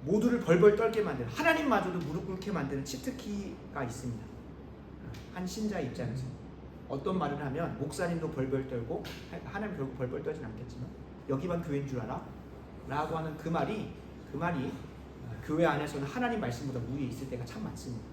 모두를 벌벌 떨게 만드는, 하나님마저도 무릎 꿇게 만드는 치트키가 있습니다. 한 신자의 입장에서 어떤 말을 하면 목사님도 벌벌 떨고, 하나님 결국 벌벌 떨진 않겠지만 여기만 교회인 줄 알아? 라고 하는 그 말이 교회 안에서는 하나님 말씀보다 위에 있을 때가 참 많습니다.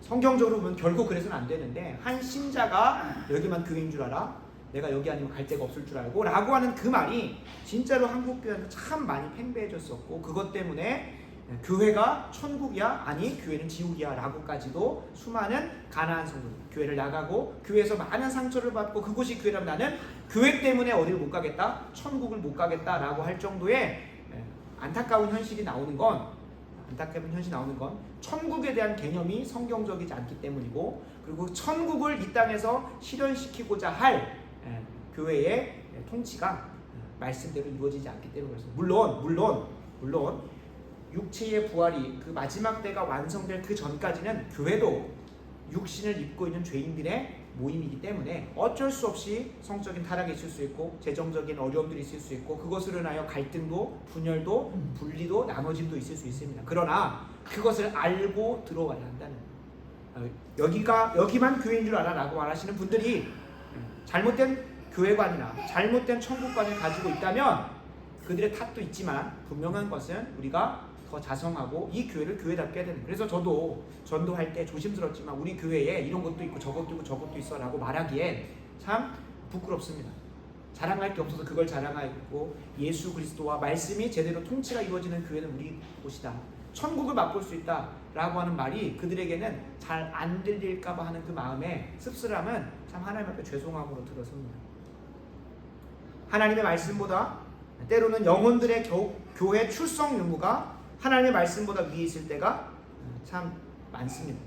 성경적으로 보면 결국 그래서는 안 되는데, 한 신자가 여기만 교회인 줄 알아? 내가 여기 아니면 갈 데가 없을 줄 알고 라고 하는 그 말이 진짜로 한국 교회한테 참 많이 팽배해졌었고, 그것 때문에 교회가 천국이야? 아니 교회는 지옥이야 라고까지도 수많은 가난한 성도들 교회를 나가고 교회에서 많은 상처를 받고, 그곳이 교회라면 나는 교회 때문에 어디를 못 가겠다, 천국을 못 가겠다 라고 할 정도의 안타까운 현실이 나오는 건, 천국에 대한 개념이 성경적이지 않기 때문이고, 그리고 천국을 이 땅에서 실현시키고자 할 교회의 통치가 말씀대로 이루어지지 않기 때문에 그렇습니다. 물론 육체의 부활이 그 마지막 때가 완성될 그 전까지는 교회도 육신을 입고 있는 죄인들의 모임이기 때문에 어쩔 수 없이 성적인 타락이 있을 수 있고, 재정적인 어려움들이 있을 수 있고, 그것으로 인하여 갈등도, 분열도, 분리도, 나눠짐도 있을 수 있습니다. 그러나 그것을 알고 들어와야 한다는, 여기만 교회인 줄 알아 라고 말하시는 분들이 잘못된 교회관이나 잘못된 천국관을 가지고 있다면 그들의 탓도 있지만, 분명한 것은 우리가 더 자성하고 이 교회를 교회답게 해야 되는. 그래서 저도 전도할 때 조심스럽지만 우리 교회에 이런 것도 있고 저것도 있고 저것도 있어 라고 말하기엔 참 부끄럽습니다. 자랑할 게 없어서 그걸 자랑하고, 예수 그리스도와 말씀이 제대로 통치가 이루어지는 교회는 우리 곳이다, 천국을 맛볼 수 있다 라고 하는 말이 그들에게는 잘 안 들릴까봐 하는 그 마음에 씁쓸함은 참 하나님 앞에 죄송함으로 들어섭니다. 하나님의 말씀보다 때로는 영혼들의 교회 출석 유무가 하나님의 말씀보다 위에 있을 때가 참 많습니다.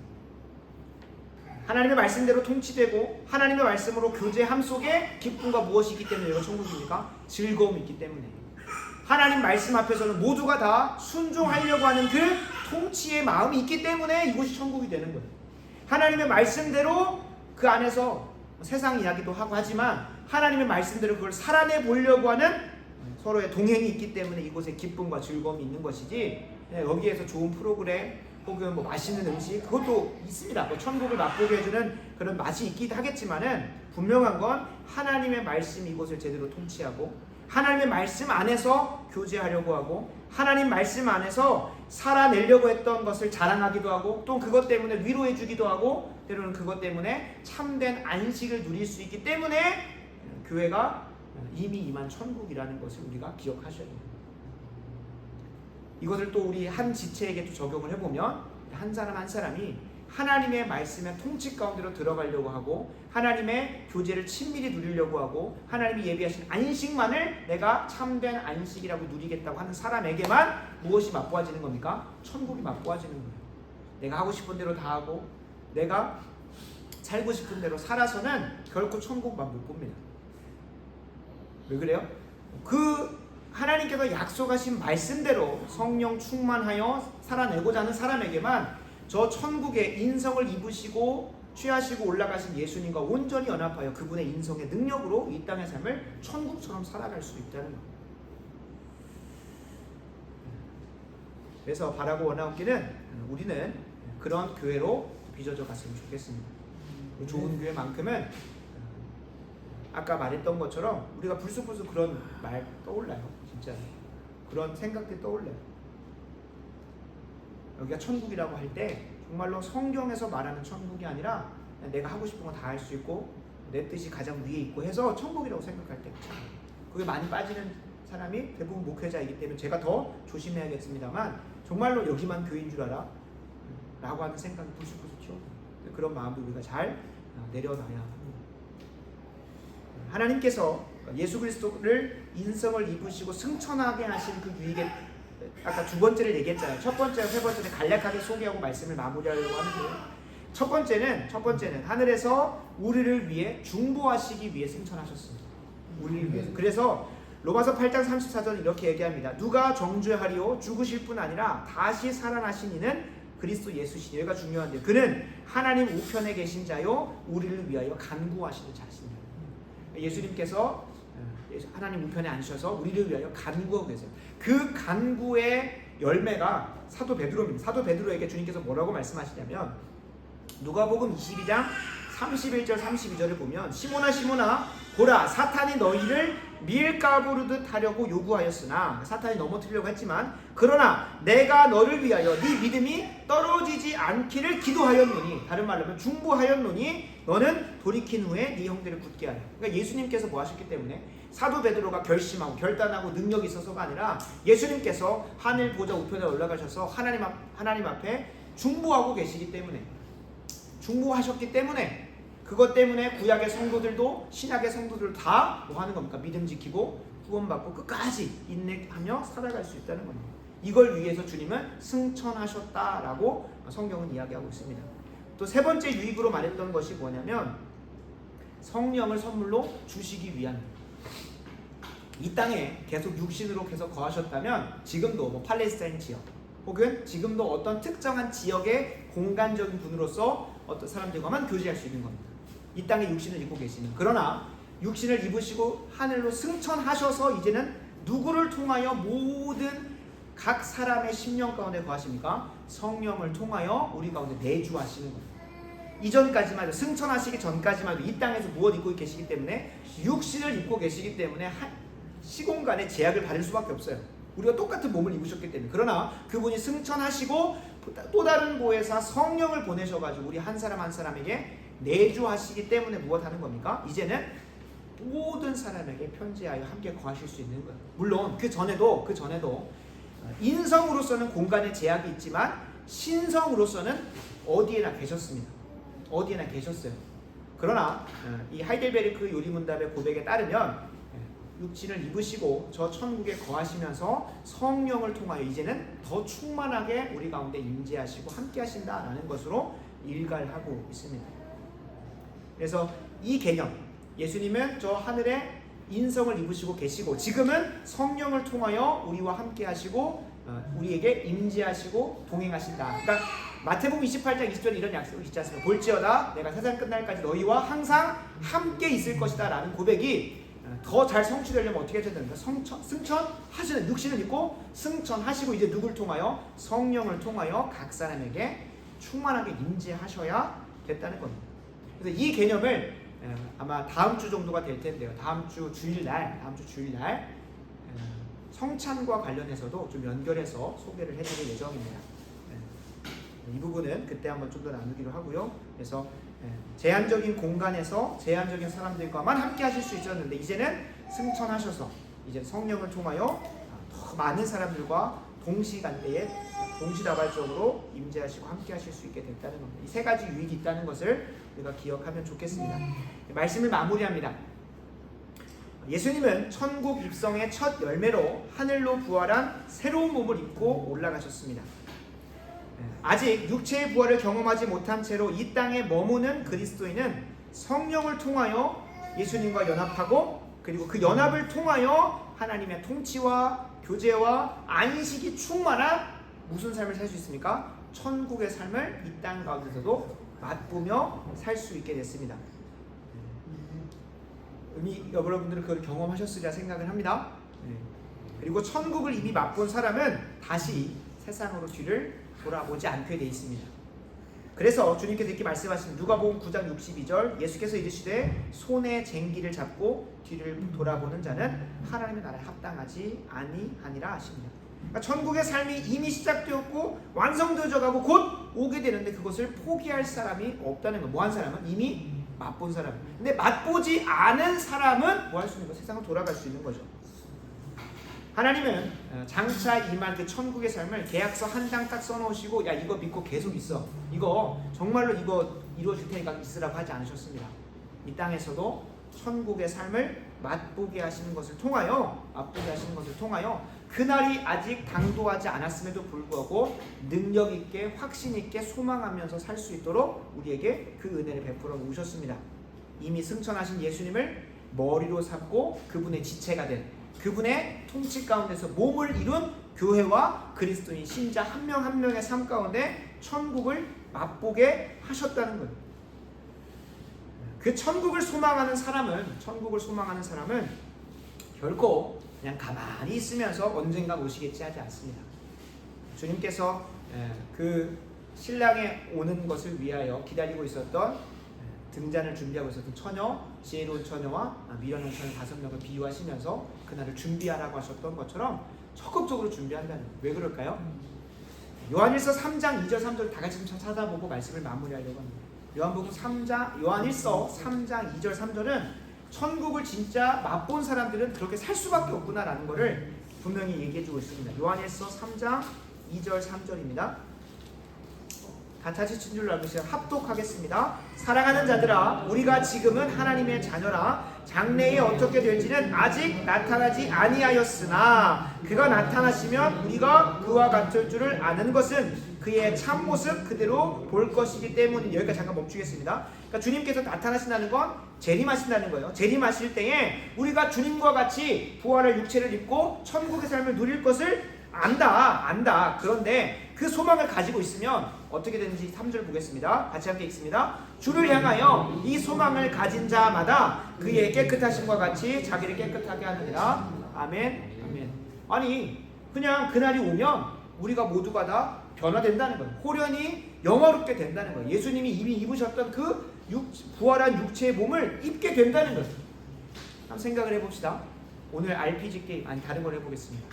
하나님의 말씀대로 통치되고 하나님의 말씀으로 교제함 속에 기쁨과 무엇이 있기 때문에 여기가 천국입니까? 즐거움이 있기 때문에. 하나님 말씀 앞에서는 모두가 다 순종하려고 하는 그 통치의 마음이 있기 때문에 이곳이 천국이 되는 거예요. 하나님의 말씀대로 그 안에서 세상 이야기도 하고 하지만 하나님의 말씀대로 그걸 살아내 보려고 하는 서로의 동행이 있기 때문에 이곳에 기쁨과 즐거움이 있는 것이지, 여기에서 좋은 프로그램 혹은 뭐 맛있는 음식, 그것도 있습니다. 뭐 천국을 맛보게 해주는 그런 맛이 있기도 하겠지만은, 분명한 건 하나님의 말씀이 이곳을 제대로 통치하고, 하나님의 말씀 안에서 교제하려고 하고, 하나님 말씀 안에서 살아내려고 했던 것을 자랑하기도 하고, 또 그것 때문에 위로해주기도 하고, 때로는 그것 때문에 참된 안식을 누릴 수 있기 때문에 교회가 이미 임한 천국이라는 것을 우리가 기억하셔야 됩니다. 이것을 또 우리 한 지체에게도 적용을 해보면, 한 사람 한 사람이 하나님의 말씀의 통치 가운데로 들어가려고 하고, 하나님의 교제를 친밀히 누리려고 하고, 하나님이 예비하신 안식만을 내가 참된 안식이라고 누리겠다고 하는 사람에게만 무엇이 맛보아지는 겁니까? 천국이 맛보아지는 거예요. 내가 하고 싶은 대로 다 하고 내가 살고 싶은 대로 살아서는 결코 천국만 못 봅니다. 왜 그래요? 그 하나님께서 약속하신 말씀대로 성령 충만하여 살아내고자 하는 사람에게만 저 천국의 인성을 입으시고 취하시고 올라가신 예수님과 온전히 연합하여 그분의 인성의 능력으로 이 땅의 삶을 천국처럼 살아갈 수 있다는 겁니다. 그래서 바라고 원하옵기는 우리는 그런 교회로 빚어져 갔으면 좋겠습니다. 좋은 교회만큼은 아까 말했던 것처럼 우리가 불쑥불쑥 그런 말 떠올라요. 진짜 그런 생각들이 떠올라요. 여기가 천국이라고 할 때 정말로 성경에서 말하는 천국이 아니라 내가 하고 싶은 거 다 할 수 있고 내 뜻이 가장 위에 있고 해서 천국이라고 생각할 때 그게 많이 빠지는 사람이 대부분 목회자이기 때문에 제가 더 조심해야겠습니다만, 정말로 여기만 교회인 줄 알아? 라고 하는 생각이 불쑥불쑥 튀어나와요. 그런 마음도 우리가 잘 내려놔야 합니다. 하나님께서 예수 그리스도를 인성을 입으시고 승천하게 하신 그 유익의 아까 두 번째를 얘기했잖아요. 첫 번째와 세 번째는 간략하게 소개하고 말씀을 마무리하려고 하는데요. 첫 번째는 하늘에서 우리를 위해 중보하시기 위해 승천하셨습니다. 우리를 위해서. 그래서 로마서 8장 34절 이렇게 얘기합니다. 누가 정죄하리요? 죽으실 뿐 아니라 다시 살아나신 이는 그리스도 예수시니. 여기가 중요한데요. 그는 하나님 우편에 계신 자요 우리를 위하여 간구하시는 자시니라. 예수님께서 하나님 우편에 앉으셔서 우리를 위하여 간구하고 계세요. 그 간구의 열매가 사도 베드로입니다. 사도 베드로에게 주님께서 뭐라고 말씀하시냐면 누가복음 22장 31절 32절을 보면 시몬아 시몬아 보라 사탄이 너희를 밀가부르듯 하려고 요구하였으나 사탄이 넘어뜨리려고 했지만 그러나 내가 너를 위하여 네 믿음이 떨어지지 않기를 기도하였노니 다른 말로 하면 중보하였노니 너는 돌이킨 후에 네 형제를 굳게 하라. 그러니까 예수님께서 뭐 하셨기 때문에 사도 베드로가 결심하고 결단하고 능력이 있어서가 아니라 예수님께서 하늘 보좌 우편에 올라가셔서 하나님 앞에 중보하고 계시기 때문에 중보하셨기 때문에 그것 때문에 구약의 성도들도 신약의 성도들도 다 뭐 하는 겁니까? 믿음 지키고 구원받고 끝까지 인내하며 살아갈 수 있다는 겁니다. 이걸 위해서 주님은 승천하셨다라고 성경은 이야기하고 있습니다. 또 세 번째 유익으로 말했던 것이 뭐냐면 성령을 선물로 주시기 위한 이 땅에 계속 육신으로 계속 거하셨다면 지금도 뭐 팔레스타인 지역 혹은 지금도 어떤 특정한 지역의 공간적인 분으로서 어떤 사람들과만 교제할 수 있는 겁니다. 이 땅에 육신을 입고 계시는. 그러나 육신을 입으시고 하늘로 승천하셔서 이제는 누구를 통하여 모든 각 사람의 심령 가운데 거하십니까? 성령을 통하여 우리 가운데 내주하시는 겁니다. 이전까지만 해도 승천하시기 전까지만 해도 이 땅에서 무엇 입고 계시기 때문에 육신을 입고 계시기 때문에 시공간의 제약을 받을 수밖에 없어요. 우리가 똑같은 몸을 입으셨기 때문에. 그러나 그분이 승천하시고 또 다른 보혜사 성령을 보내셔가지고 우리 한 사람 한 사람에게 내주하시기 때문에 무엇 하는 겁니까? 이제는 모든 사람에게 편지하여 함께 거하실 수 있는 거예요. 물론 그 전에도 인성으로서는 공간에 제약이 있지만 신성으로서는 어디에나 계셨습니다. 어디에나 계셨어요. 그러나 이 하이델베르크 요리문답의 고백에 따르면 육신을 입으시고 저 천국에 거하시면서 성령을 통하여 이제는 더 충만하게 우리 가운데 임재하시고 함께 하신다라는 것으로 일갈하고 있습니다. 그래서 이 개념, 예수님은 저 하늘에 인성을 입으시고 계시고 지금은 성령을 통하여 우리와 함께 하시고 우리에게 임재하시고 동행하신다. 그러니까 마태복음 28장 20절에 이런 약속이 있지 않습니까? 볼지어다 내가 세상 끝날까지 너희와 항상 함께 있을 것이다 라는 고백이 더 잘 성취되려면 어떻게 해야 됩니까? 승천하시는 육신을 입고 승천하시고 이제 누굴 통하여? 성령을 통하여 각 사람에게 충만하게 임재하셔야 됐다는 겁니다. 그래서 이 개념을 아마 다음 주 정도가 될 텐데요. 다음 주 주일날 성찬과 관련해서도 좀 연결해서 소개를 해드릴 예정입니다. 이 부분은 그때 한번 좀 더 나누기로 하고요. 그래서 제한적인 공간에서 제한적인 사람들과만 함께 하실 수 있었는데 이제는 승천하셔서 이제 성령을 통하여 더 많은 사람들과 동시간대에 동시다발적으로 임재하시고 함께 하실 수 있게 됐다는 겁니다. 이 세 가지 유익이 있다는 것을 우리가 기억하면 좋겠습니다. 말씀을 마무리합니다. 예수님은 천국 입성의 첫 열매로 하늘로 부활한 새로운 몸을 입고 올라가셨습니다. 아직 육체의 부활을 경험하지 못한 채로 이 땅에 머무는 그리스도인은 성령을 통하여 예수님과 연합하고 그리고 그 연합을 통하여 하나님의 통치와 교제와 안식이 충만한 무슨 삶을 살 수 있습니까? 천국의 삶을 이 땅 가운데서도 맛보며 살 수 있게 됐습니다. 여러분들은 그걸 경험하셨으리라 생각을 합니다. 그리고 천국을 이미 맛본 사람은 다시 세상으로 뒤를 돌아보지 않게 되어 있습니다. 그래서 주님께서 이렇게 말씀하신 누가복음 9장 62절 예수께서 이르시되 손에 쟁기를 잡고 뒤를 돌아보는 자는 하나님의 나라에 합당하지 아니하니라 하십니다. 그러니까 천국의 삶이 이미 시작되었고 완성되어져 가고 곧 오게 되는데 그것을 포기할 사람이 없다는 거. 뭐 한 사람은? 이미 맛본 사람. 근데 맛보지 않은 사람은 뭐 할 수 있는 거? 세상을 돌아갈 수 있는 거죠. 하나님은 장차 임할 그 천국의 삶을 계약서 한 장 딱 써놓으시고 야 이거 믿고 계속 있어. 이거 정말로 이거 이루어질 테니까 있으라고 하지 않으셨습니다. 이 땅에서도 천국의 삶을 맛보게 하시는 것을 통하여 그날이 아직 당도하지 않았음에도 불구하고 능력 있게 확신 있게 소망하면서 살 수 있도록 우리에게 그 은혜를 베풀어 놓으셨습니다. 이미 승천하신 예수님을 머리로 삼고 그분의 지체가 된 그분의 통치 가운데서 몸을 이룬 교회와 그리스도인 신자 한 명 한 명의 삶 가운데 천국을 맛보게 하셨다는 거예요. 그 천국을 소망하는 사람은 결코 그냥 가만히 있으면서 언젠가 오시겠지 하지 않습니다. 주님께서 그 신랑에 오는 것을 위하여 기다리고 있었던 등잔을 준비하고 있었던 처녀, 지혜로운 처녀와 미련한 처녀 5명을 비유하시면서 그날을 준비하라고 하셨던 것처럼 적극적으로 준비한다는 거예요. 왜 그럴까요? 요한일서 3장 2절 3절 다 같이 좀 찾아보고 말씀을 마무리하려고 합니다. 요한일서 3장 2절 3절은 천국을 진짜 맛본 사람들은 그렇게 살 수밖에 없구나라는 것을 분명히 얘기해주고 있습니다. 요한일서 3장 2절 3절입니다. 다 찾으신 줄로 알고 있어요. 합독하겠습니다. 사랑하는 자들아, 우리가 지금은 하나님의 자녀라. 장래에 어떻게 될지는 아직 나타나지 아니하였으나 그가 나타나시면 우리가 그와 같을 줄을 아는 것은 그의 참모습 그대로 볼 것이기 때문에. 여기까지 잠깐 멈추겠습니다. 그러니까 주님께서 나타나신다는 건 재림하신다는 거예요. 재림하실 때에 우리가 주님과 같이 부활의 육체를 입고 천국의 삶을 누릴 것을 안다. 그런데 그 소망을 가지고 있으면 어떻게 되는지 3절 보겠습니다. 같이 함께 읽습니다. 주를 향하여 이 소망을 가진 자마다 그의 깨끗하심과 같이 자기를 깨끗하게 하느니라. 아멘. 아니 그냥 그날이 오면 우리가 모두가 다 변화된다는 거예요. 호련히 영화롭게 된다는 거예요. 예수님이 이미 입으셨던 그 부활한 육체의 몸을 입게 된다는 거예요. 한번 생각을 해봅시다. 오늘 RPG 게임 다른 걸 해보겠습니다.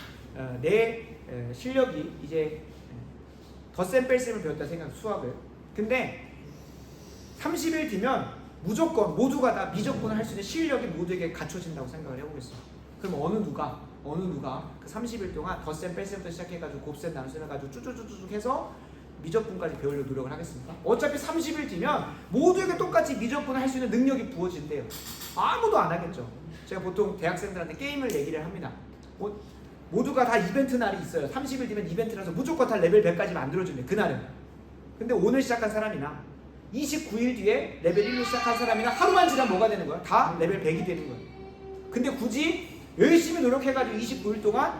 내 실력이 이제 덧셈 뺄셈을 배웠다 생각 수학을. 근데 30일 뒤면 무조건 모두가 다 미적분을 할 수 있는 실력이 모두에게 갖춰진다고 생각을 해보겠습니다. 그럼 어느 누가 그 30일 동안 덧셈 뺄셈부터 시작해가지고 곱셈 나눗셈 해가지고 쭉쭉쭉쭉 해서 미적분까지 배우려고 노력을 하겠습니까? 어차피 30일 뒤면 모두에게 똑같이 미적분을 할 수 있는 능력이 부어진대요. 아무도 안 하겠죠. 제가 보통 대학생들한테 게임을 얘기를 합니다. 모두가 다 이벤트 날이 있어요. 30일 뒤면 이벤트라서 무조건 다 레벨 100까지 만들어준대. 그날은. 근데 오늘 시작한 사람이나 29일 뒤에 레벨 1로 시작한 사람이나 하루만 지나면 뭐가 되는 거야? 다 레벨 100이 되는 거야. 근데 굳이 열심히 노력해가지고 29일 동안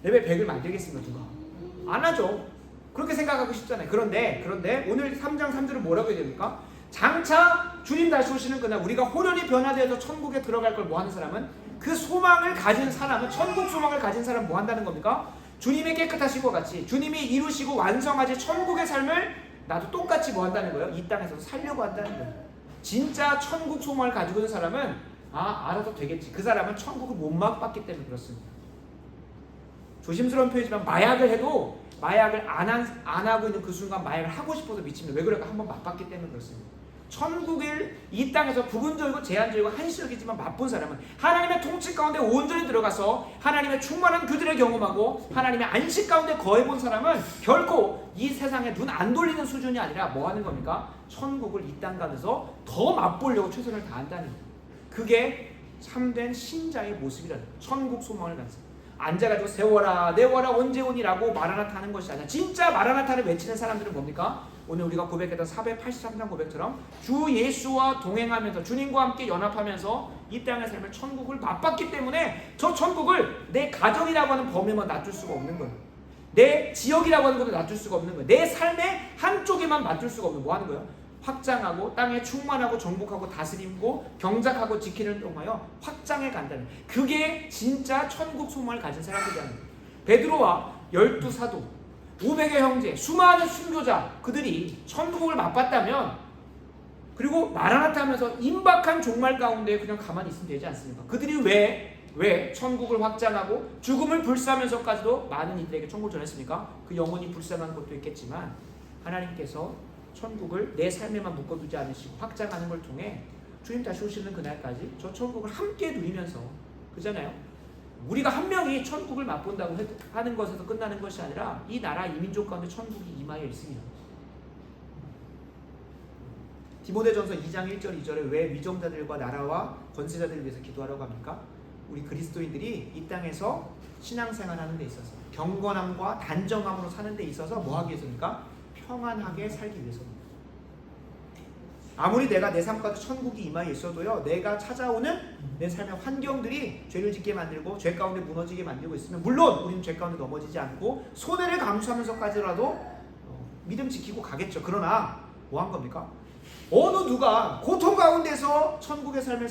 레벨 100을 만들겠습니까? 누가? 안 하죠. 그렇게 생각하고 싶잖아요. 그런데 오늘 3장 3절은 뭐라고 해야 됩니까? 장차 주님 다시 오시는 그날 우리가 호련히 변화되어서 천국에 들어갈 걸 뭐 하는 사람은, 그 소망을 가진 사람은, 천국 소망을 가진 사람은 뭐 한다는 겁니까? 주님의 깨끗하신 것 같이 주님이 이루시고 완성하신 천국의 삶을 나도 똑같이 뭐 한다는 거예요? 이 땅에서 살려고 한다는 거예요. 진짜 천국 소망을 가지고 있는 사람은 알아서 되겠지. 그 사람은 천국을 못 맛봤기 때문에 그렇습니다. 조심스러운 표현이지만 마약을 해도 마약을 안 하고 있는 그 순간 마약을 하고 싶어서 미칩니다. 왜 그럴까? 한번 맛봤기 때문에 그렇습니다. 천국을 이 땅에서 부분적이고 제한적이고 한시적이지만 맛본 사람은 하나님의 통치 가운데 온전히 들어가서 하나님의 충만한 그들을 경험하고 하나님의 안식 가운데 거해본 사람은 결코 이 세상에 눈 안 돌리는 수준이 아니라 뭐 하는 겁니까? 천국을 이 땅 가면서 더 맛보려고 최선을 다한다는 거예요. 그게 참된 신자의 모습이라는 거예요. 천국 소망을 가진 사람. 앉아가지고 세워라 내워라 언제 오니라고 마라나타 하는 것이 아니라 진짜 마라나타를 외치는 사람들은 뭡니까? 오늘 우리가 고백했던 483장 고백처럼 주 예수와 동행하면서 주님과 함께 연합하면서 이 땅의 삶을 천국을 맛봤기 때문에 저 천국을 내 가정이라고 하는 범위만 놔둘 수가 없는 거예요. 내 지역이라고 하는 것도 놔둘 수가 없는 거예요. 내 삶의 한쪽에만 놔둘 수가 없는, 뭐 하는 거예요? 확장하고 땅에 충만하고 정복하고 다스리고 경작하고 지키는 통하여 확장해 간다는, 그게 진짜 천국 소망을 가진 사람들이라는 거예요. 베드로와 12사도 500의 형제 수많은 순교자 그들이 천국을 맛봤다면, 그리고 마라나타 하면서 임박한 종말 가운데 그냥 가만히 있으면 되지 않습니까? 그들이 왜 천국을 확장하고 죽음을 불사하면서까지도 많은 이들에게 천국을 전했습니까? 그 영혼이 불쌍한 것도 있겠지만 하나님께서 천국을 내 삶에만 묶어두지 않으시고 확장하는 걸 통해 주님 다시 오시는 그날까지 저 천국을 함께 누리면서, 그잖아요. 우리가 한 명이 천국을 맛본다고 하는 것에서 끝나는 것이 아니라 이 나라 이 민족 가운데 천국이 임하여 있습니다. 디모데전서 2장 1절 2절에 왜 위정자들과 나라와 권세자들을 위해서 기도하라고 합니까? 우리 그리스도인들이 이 땅에서 신앙생활하는 데 있어서 경건함과 단정함으로 사는 데 있어서 뭐 하기 위해서입니까? 평안하게 살기 위해서입니다. 아무리 내가 내 삶 가운데 천국이 임하에 있어도요, 내가 찾아오는 내 삶의 환경들이 죄를 짓게 만들고 죄 가운데 무너지게 만들고 있으면, 물론 우리는 죄 가운데 넘어지지 않고 손해를 감수하면서까지라도 믿음 지키고 가겠죠. 그러나 뭐 한 겁니까? 어느 누가 고통 가운데서 천국의 삶을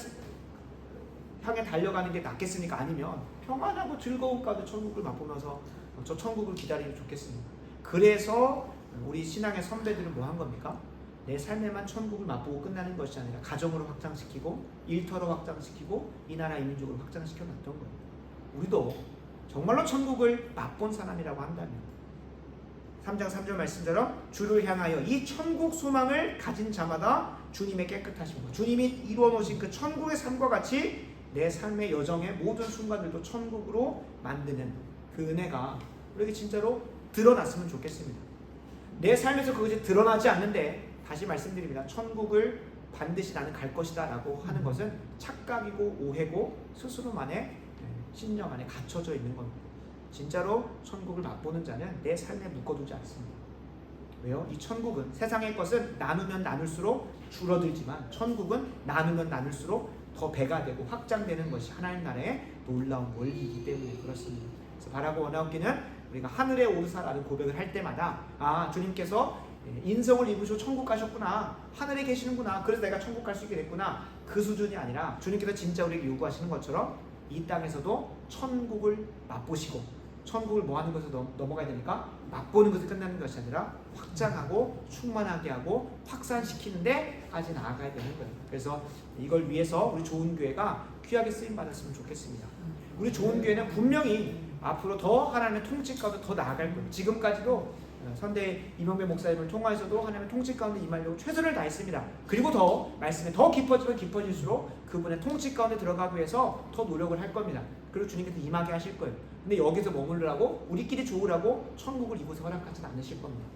향해 달려가는 게 낫겠습니까? 아니면 평안하고 즐거운 가운데 천국을 맛보면서 저 천국을 기다리면 좋겠습니다. 그래서 우리 신앙의 선배들은 뭐 한 겁니까? 내 삶에만 천국을 맛보고 끝나는 것이 아니라 가정으로 확장시키고 일터로 확장시키고 이 나라 이 민족으로 확장시켜 놨던 거예요. 우리도 정말로 천국을 맛본 사람이라고 한다면 3장 3절 말씀처럼 주를 향하여 이 천국 소망을 가진 자마다 주님의 깨끗하심과 주님이 이루어 놓으신 그 천국의 삶과 같이 내 삶의 여정의 모든 순간들도 천국으로 만드는 그 은혜가 우리에게 진짜로 드러났으면 좋겠습니다. 내 삶에서 그것이 드러나지 않는데, 다시 말씀드립니다. 천국을 반드시 나는 갈 것이다 라고 하는 것은 착각이고 오해고 스스로만의 신념 안에 갇혀져 있는 겁니다. 진짜로 천국을 맛보는 자는 내 삶에 묶어두지 않습니다. 왜요? 이 천국은, 세상의 것은 나누면 나눌수록 줄어들지만 천국은 나누면 나눌수록 더 배가 되고 확장되는 것이 하나님 나라의 놀라운 원리이기 때문에 그렇습니다. 그래서 바라고 원하기는 우리가 하늘에 오르사라는 고백을 할 때마다, 아, 주님께서 인성을 입으시고 천국 가셨구나, 하늘에 계시는구나, 그래서 내가 천국 갈 수 있게 됐구나, 그 수준이 아니라 주님께서 진짜 우리에게 요구하시는 것처럼 이 땅에서도 천국을 맛보시고, 천국을 뭐 하는 것에서 넘어가야 되니까 맛보는 것에 끝나는 것이 아니라 확장하고 충만하게 하고 확산시키는 데까지 나아가야 되는 거예요. 그래서 이걸 위해서 우리 좋은 교회가 귀하게 쓰임 받았으면 좋겠습니다. 우리 좋은 교회는 분명히 앞으로 더 하나님의 통치 가운데 더 나아갈 거예요. 지금까지도 선대 이명배 목사님을 통하여서도 하나님의 통치 가운데 임하려고 최선을 다했습니다. 그리고 더 말씀에 더 깊어지면 깊어질수록 그분의 통치 가운데 들어가기 위해서 더 노력을 할 겁니다. 그리고 주님께서 임하게 하실 거예요. 근데 여기서 머무르라고, 우리끼리 좋으라고 천국을 이곳에 허락하지는 않으실 겁니다.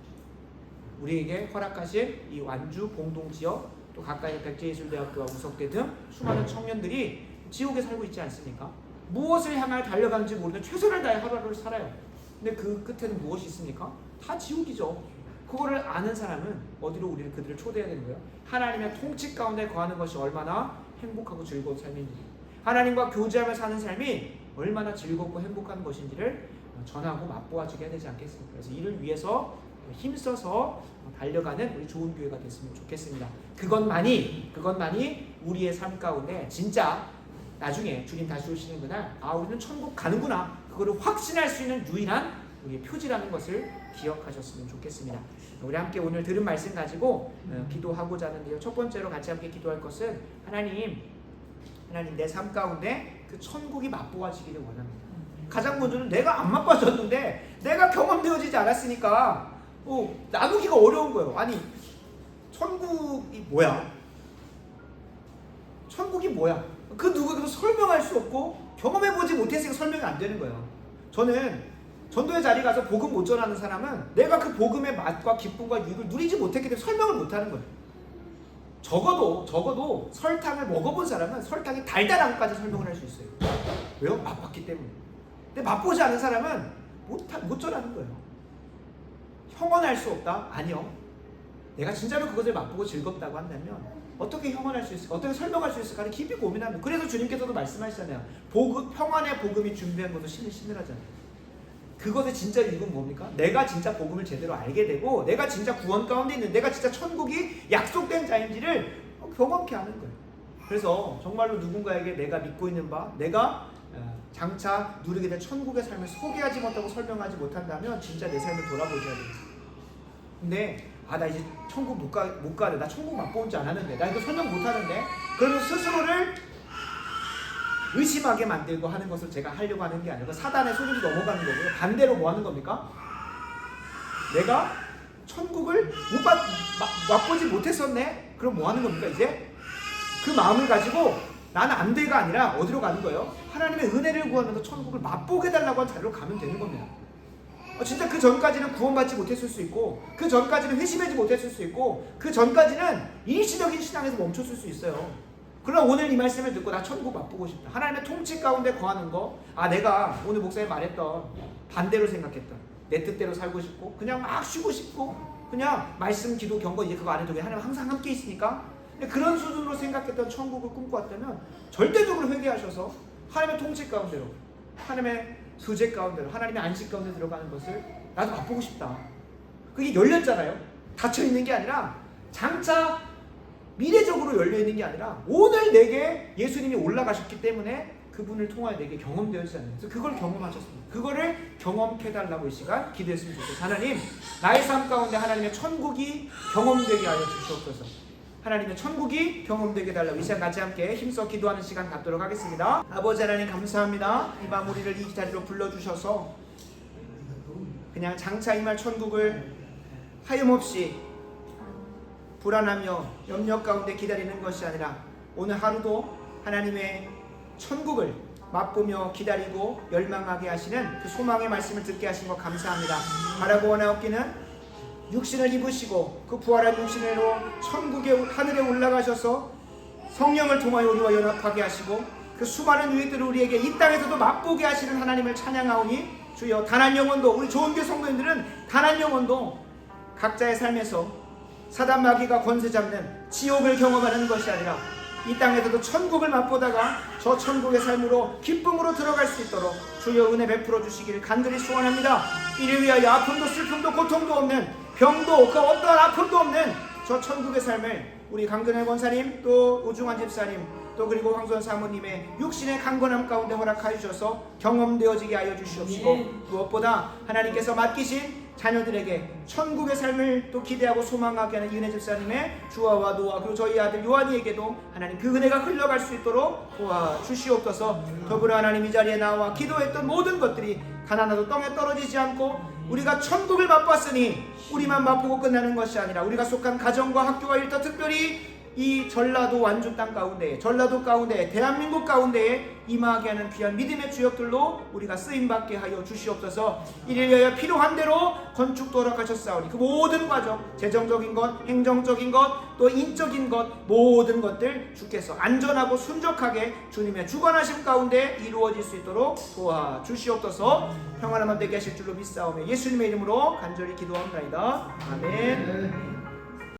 우리에게 허락하실 이 완주, 봉동지역, 또 가까이 백제예술대학교와 우석대 등 수많은 청년들이 지옥에 살고 있지 않습니까? 무엇을 향하여 달려가는지 모르는 최선을 다해 하루하루를 살아요. 근데 그 끝에는 무엇이 있습니까? 다 지옥이죠. 그거를 아는 사람은 어디로 우리는 그들을 초대해야 되는 거예요? 하나님의 통치 가운데 거하는 것이 얼마나 행복하고 즐거운 삶인지, 하나님과 교제하며 사는 삶이 얼마나 즐겁고 행복한 것인지를 전하고 맛보아주게 해야 되지 않겠습니까? 그래서 이를 위해서 힘써서 달려가는 우리 좋은 교회가 됐으면 좋겠습니다. 그것만이 우리의 삶 가운데 진짜 나중에 주님 다시 오시는 그날, 아, 우리는 천국 가는구나, 그거를 확신할 수 있는 유일한 우리의 표지라는 것을 기억하셨으면 좋겠습니다. 우리 함께 오늘 들은 말씀 가지고 기도하고자 하는데요. 첫 번째로 같이 함께 기도할 것은 하나님 내 삶 가운데 그 천국이 맛보아지기를 원합니다. 가장 먼저는 내가 안 맛봐졌는데, 내가 경험되어지지 않았으니까 나누기가 어려운 거예요. 아니, 천국이 뭐야? 천국이 뭐야? 그 누구에게도 설명할 수 없고 경험해보지 못했으니까 설명이 안 되는 거예요. 저는 전도의 자리 가서 복음 못 전하는 사람은 내가 그 복음의 맛과 기쁨과 유익을 누리지 못했기 때문에 설명을 못하는 거예요. 적어도 설탕을 먹어본 사람은 설탕이 달달한 것까지 설명을 할 수 있어요. 왜요? 맛봤기 때문에. 근데 맛보지 않은 사람은 못 전하는 거예요. 형언할 수 없다? 아니요. 내가 진짜로 그것을 맛보고 즐겁다고 한다면 어떻게 형언할 수 있을까? 어떻게 설명할 수 있을까를 깊이 고민합니다. 그래서 주님께서도 말씀하시잖아요. 평안의 복음이 준비한 것도 신을 신으라잖아요. 그것의 진짜 이유는 뭡니까? 내가 진짜 복음을 제대로 알게 되고, 내가 진짜 구원 가운데 있는, 내가 진짜 천국이 약속된 자인지를 경험케 하는 거예요. 그래서 정말로 누군가에게 내가 믿고 있는 바, 내가 장차 누리게 될 천국의 삶을 소개하지 못하고 설명하지 못한다면 진짜 내 삶을 돌아보셔야 됩니다. 근데 나 이제 천국 못 가네, 나 천국 맛본 줄 알았는데, 나 이거 설명 못하는데, 그러면 스스로를 의심하게 만들고 하는 것을 제가 하려고 하는 게 아니고 사단의 소리로 넘어가는 거고요. 반대로 뭐 하는 겁니까? 내가 천국을 맛보지 못했었네? 그럼 뭐 하는 겁니까? 이제 그 마음을 가지고 나는 안 돼가 아니라 어디로 가는 거예요? 하나님의 은혜를 구하면서 천국을 맛보게 해달라고 한 자리로 가면 되는 겁니다. 진짜 그 전까지는 구원받지 못했을 수 있고, 그 전까지는 회심하지 못했을 수 있고, 그 전까지는 일시적인 신앙에서 멈췄을 수 있어요. 그러나 오늘 이 말씀을 듣고 나 천국 맛보고 싶다, 하나님의 통치 가운데 거하는 거, 내가 오늘 목사님 말했던 반대로 생각했던, 내 뜻대로 살고 싶고 그냥 막 쉬고 싶고 그냥 말씀, 기도, 경건 이제 그거 안 해도 하나님 항상 함께 있으니까 그런 수준으로 생각했던 천국을 꿈꿔왔다면 절대적으로 회개하셔서 하나님의 통치 가운데로, 하나님의 소재 가운데로, 하나님의 안식 가운데 들어가는 것을 나도 맛보고 싶다. 그게 열렸잖아요. 닫혀있는 게 아니라 장차 미래적으로 열려있는 게 아니라 오늘 내게 예수님이 올라가셨기 때문에 그분을 통하여 내게 경험되었잖아요. 그래서 그걸 경험하셨습니다. 그거를 경험케 달라고 이 시간 기도했으면 좋겠어요. 하나님, 나의 삶 가운데 하나님의 천국이 경험되게 하여 주시옵소서. 하나님의 천국이 경험되게 달라고 이 시간 같이 함께 힘써 기도하는 시간 갖도록 하겠습니다. 아버지 하나님 감사합니다. 이 밤 우리를 이 자리로 불러주셔서 그냥 장차 임할 천국을 하염없이 불안하며 염려 가운데 기다리는 것이 아니라 오늘 하루도 하나님의 천국을 맛보며 기다리고 열망하게 하시는 그 소망의 말씀을 듣게 하신 것 감사합니다. 바라고 원하옵기는 육신을 입으시고 그 부활한 육신으로 천국의 하늘에 올라가셔서 성령을 통하여 우리와 연합하게 하시고 그 수많은 유익들을 우리에게 이 땅에서도 맛보게 하시는 하나님을 찬양하오니 주여, 단 한 영혼도, 우리 좋은교회 성도님들은 단 한 영혼도 각자의 삶에서 사단 마귀가 권세 잡는 지옥을 경험하는 것이 아니라 이 땅에서도 천국을 맛보다가 저 천국의 삶으로 기쁨으로 들어갈 수 있도록 주여 은혜 베풀어 주시기를 간절히 소원합니다. 이를 위하여 아픔도 슬픔도 고통도 없는, 병도 그 어떠한 아픔도 없는 저 천국의 삶을 우리 강근혜 권사님, 또 우중환 집사님, 또 그리고 황소연 사모님의 육신의 강건함 가운데 허락하여 주셔서 경험되어지게 하여 주시옵시고, 무엇보다 하나님께서 맡기신 자녀들에게 천국의 삶을 또 기대하고 소망하게 하는 이은혜 집사님의 주아와 노아, 그리고 저희 아들 요한이에게도 하나님 그 은혜가 흘러갈 수 있도록 도와주시옵소서. 더불어 하나님 이 자리에 나와 기도했던 모든 것들이 단 하나도 땅에 떨어지지 않고 우리가 천국을 맛봤으니 우리만 맛보고 끝나는 것이 아니라 우리가 속한 가정과 학교와 일터, 특별히 이 전라도 완주 땅 가운데, 전라도 가운데, 대한민국 가운데에 임하게 하는 귀한 믿음의 주역들로 우리가 쓰임받게 하여 주시옵소서. 이를 위하여 필요한 대로 건축도 허락하셨사오니 그 모든 과정, 재정적인 것, 행정적인 것, 또 인적인 것, 모든 것들 주께서 안전하고 순적하게 주님의 주관하심 가운데 이루어질 수 있도록 도와주시옵소서. 평안함만 되게 하실 줄로 믿사오며 예수님의 이름으로 간절히 기도합니다. 아멘.